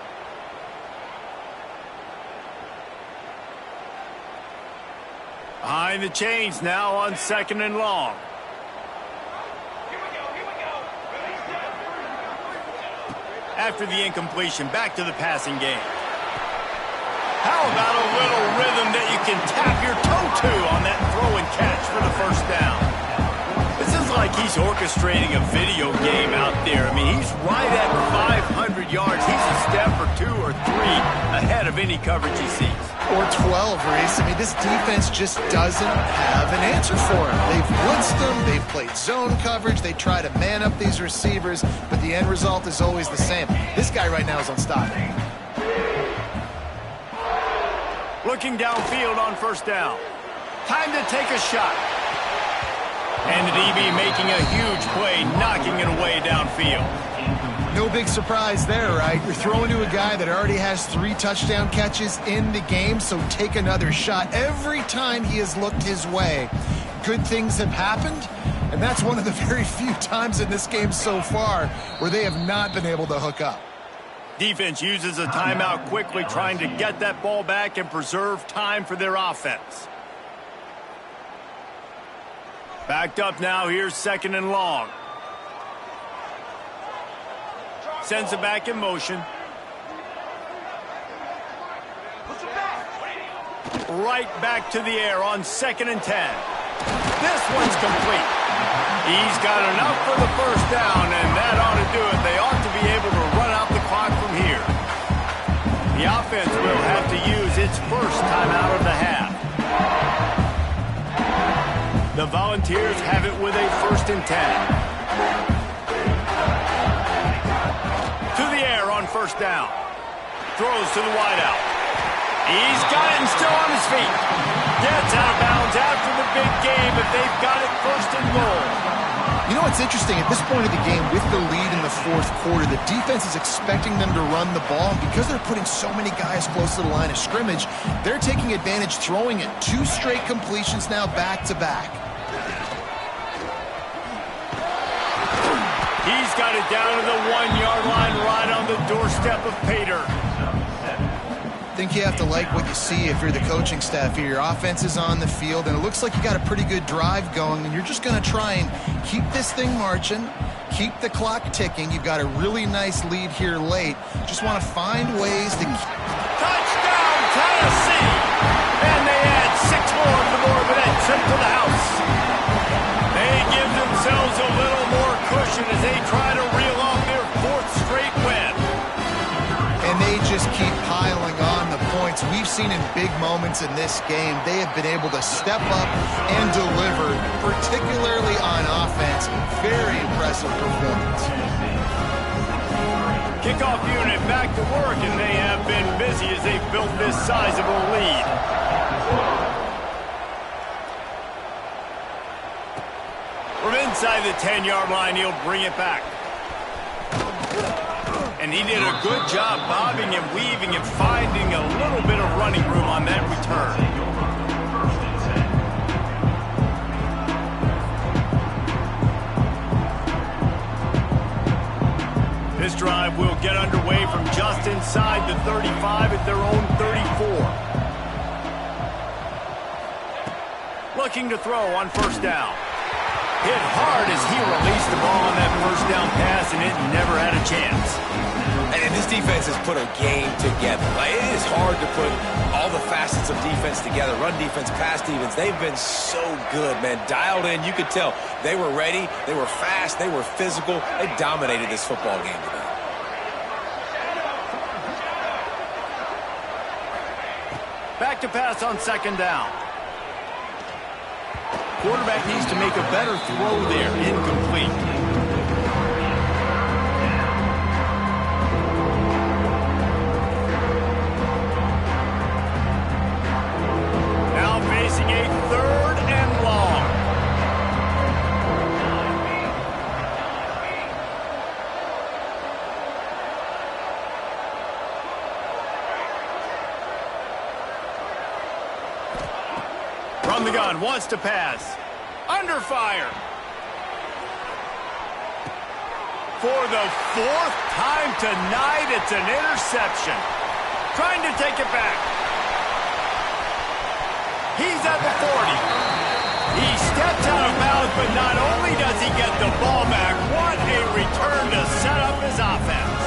Behind the chains now on 2nd and long. After the incompletion, back to the passing game. How about a little rhythm that you can tap your toe to on that throw and catch for the first down? This is like he's orchestrating a video game out there. I mean, he's right at 500 yards. He's a step or 2 or 3 ahead of any coverage he sees. Or 12, Reese. I mean, this defense just doesn't have an answer for him. They've blitzed him. They've played zone coverage. They try to man up these receivers, but the end result is always the same. This guy right now is unstoppable. Looking downfield on first down. Time to take a shot. And the DB making a huge play, knocking it away downfield. No big surprise there, right? You're throwing to a guy that already has 3 touchdown catches in the game, so take another shot. Every time he has looked his way, good things have happened, and that's one of the very few times in this game so far where they have not been able to hook up. Defense uses a timeout quickly, trying to get that ball back and preserve time for their offense. Backed up now, here's 2nd and long. Sends it back in motion. Right back to the air on 2nd and 10. This one's complete. He's got enough for the first down, and that ought to do it. They ought to be able to run out the clock from here. The offense will have to use its first timeout of the half. The Volunteers have it with a 1st and 10. To the air on first down. Throws to the wideout. He's got it and still on his feet. Gets out of bounds after the big game, but they've got it 1st and goal. You know what's interesting? At this point of the game, with the lead in the 4th quarter, the defense is expecting them to run the ball. And because they're putting so many guys close to the line of scrimmage, they're taking advantage, throwing it 2 straight completions now back-to-back. He's got it down to the 1-yard line, right on the doorstep of Pater. I think you have to like what you see if you're the coaching staff here. Your offense is on the field, and it looks like you got a pretty good drive going, and you're just going to try and keep this thing marching, keep the clock ticking. You've got a really nice lead here late. Just want to find ways to... Touchdown, Tennessee! And they add 6 more on the board with that trip to the house. They give themselves a little more cushion as they try to reel off their 4th straight win. And they just keep piling on the points. We've seen in big moments in this game, they have been able to step up and deliver, particularly on offense. Very impressive performance. Kickoff unit back to work, and they have been busy as they built this sizable lead. From inside the 10-yard line, he'll bring it back. And he did a good job bobbing and weaving and finding a little bit of running room on that return. This drive will get underway from just inside the 35 at their own 34. Looking to throw on first down. Hit hard as he released the ball on that first down pass, and it never had a chance. And this defense has put a game together. Like, it is hard to put all the facets of defense together. Run defense, pass defense. They've been so good, man. Dialed in. You could tell they were ready. They were fast. They were physical. They dominated this football game today. Back to pass on 2nd down. Quarterback needs to make a better throw there. Incomplete. Now facing a 3rd and long. From the gun, wants to pass. Under fire. For the 4th time tonight, it's an interception. Trying to take it back. He's at the 40. He steps out of bounds, but not only does he get the ball back, what a return to set up his offense.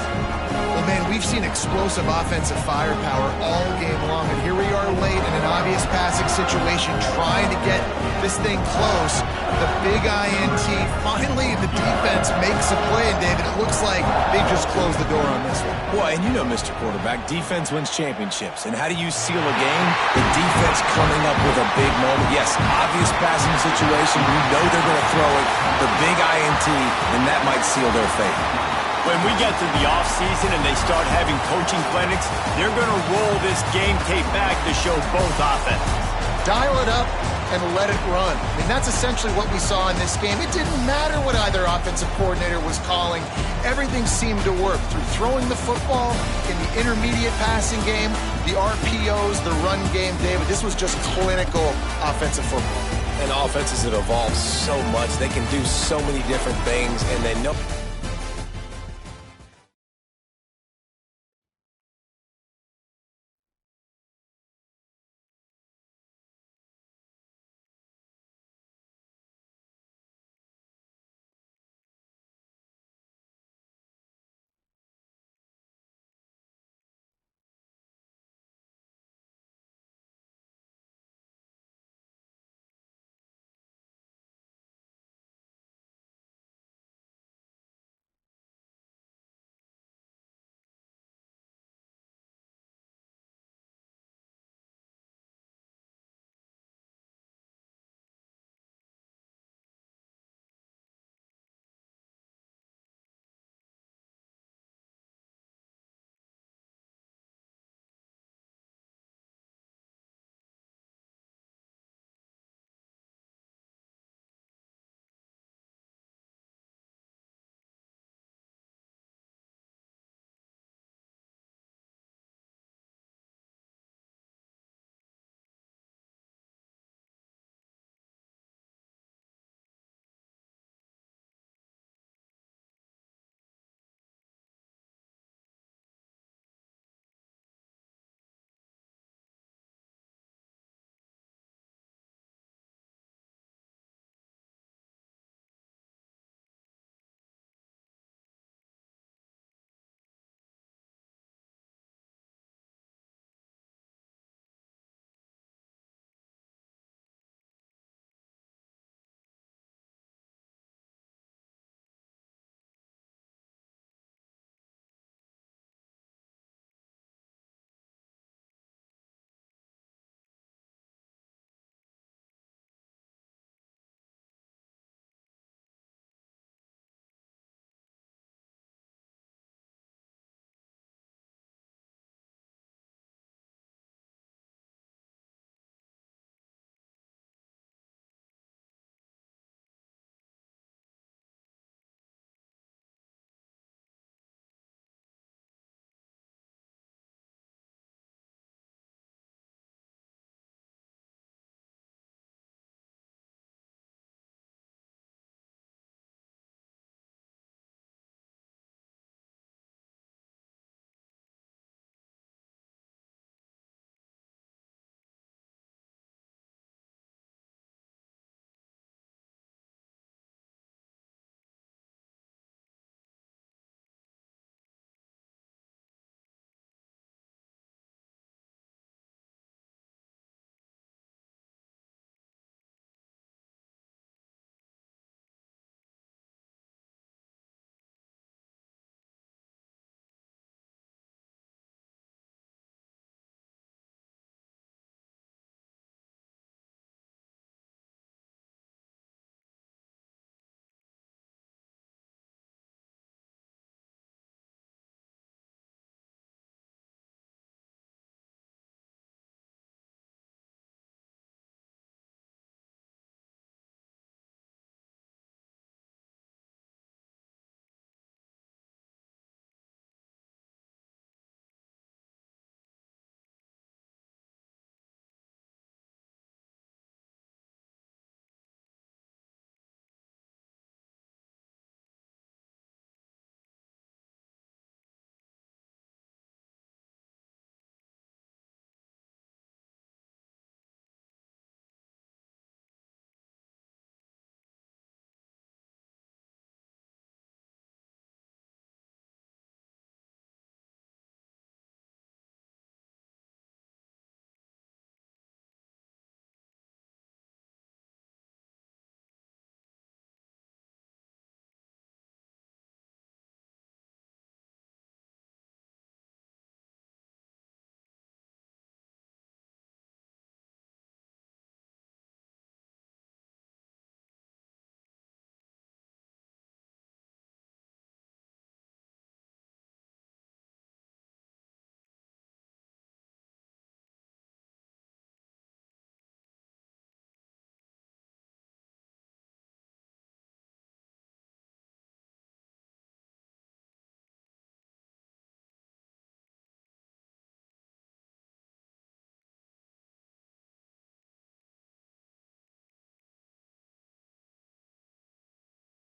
we've seen explosive offensive firepower all game long, and here we are late in an obvious passing situation trying to get this thing close. The big INT, finally the defense makes a play, and David, it looks like they just closed the door on this one. Well, and you know, Mr. Quarterback, defense wins championships. And how do you seal a game? The defense coming up with a big moment. Yes, obvious passing situation. You know they're going to throw it. The big INT, and that might seal their fate. When we get to the offseason and they start having coaching clinics, they're going to roll this game tape back to show both offenses. Dial it up and let it run. I mean, that's essentially what we saw in this game. It didn't matter what either offensive coordinator was calling. Everything seemed to work through throwing the football, in the intermediate passing game, the RPOs, the run game. David, this was just clinical offensive football. And offenses have evolved so much. They can do so many different things, and they know...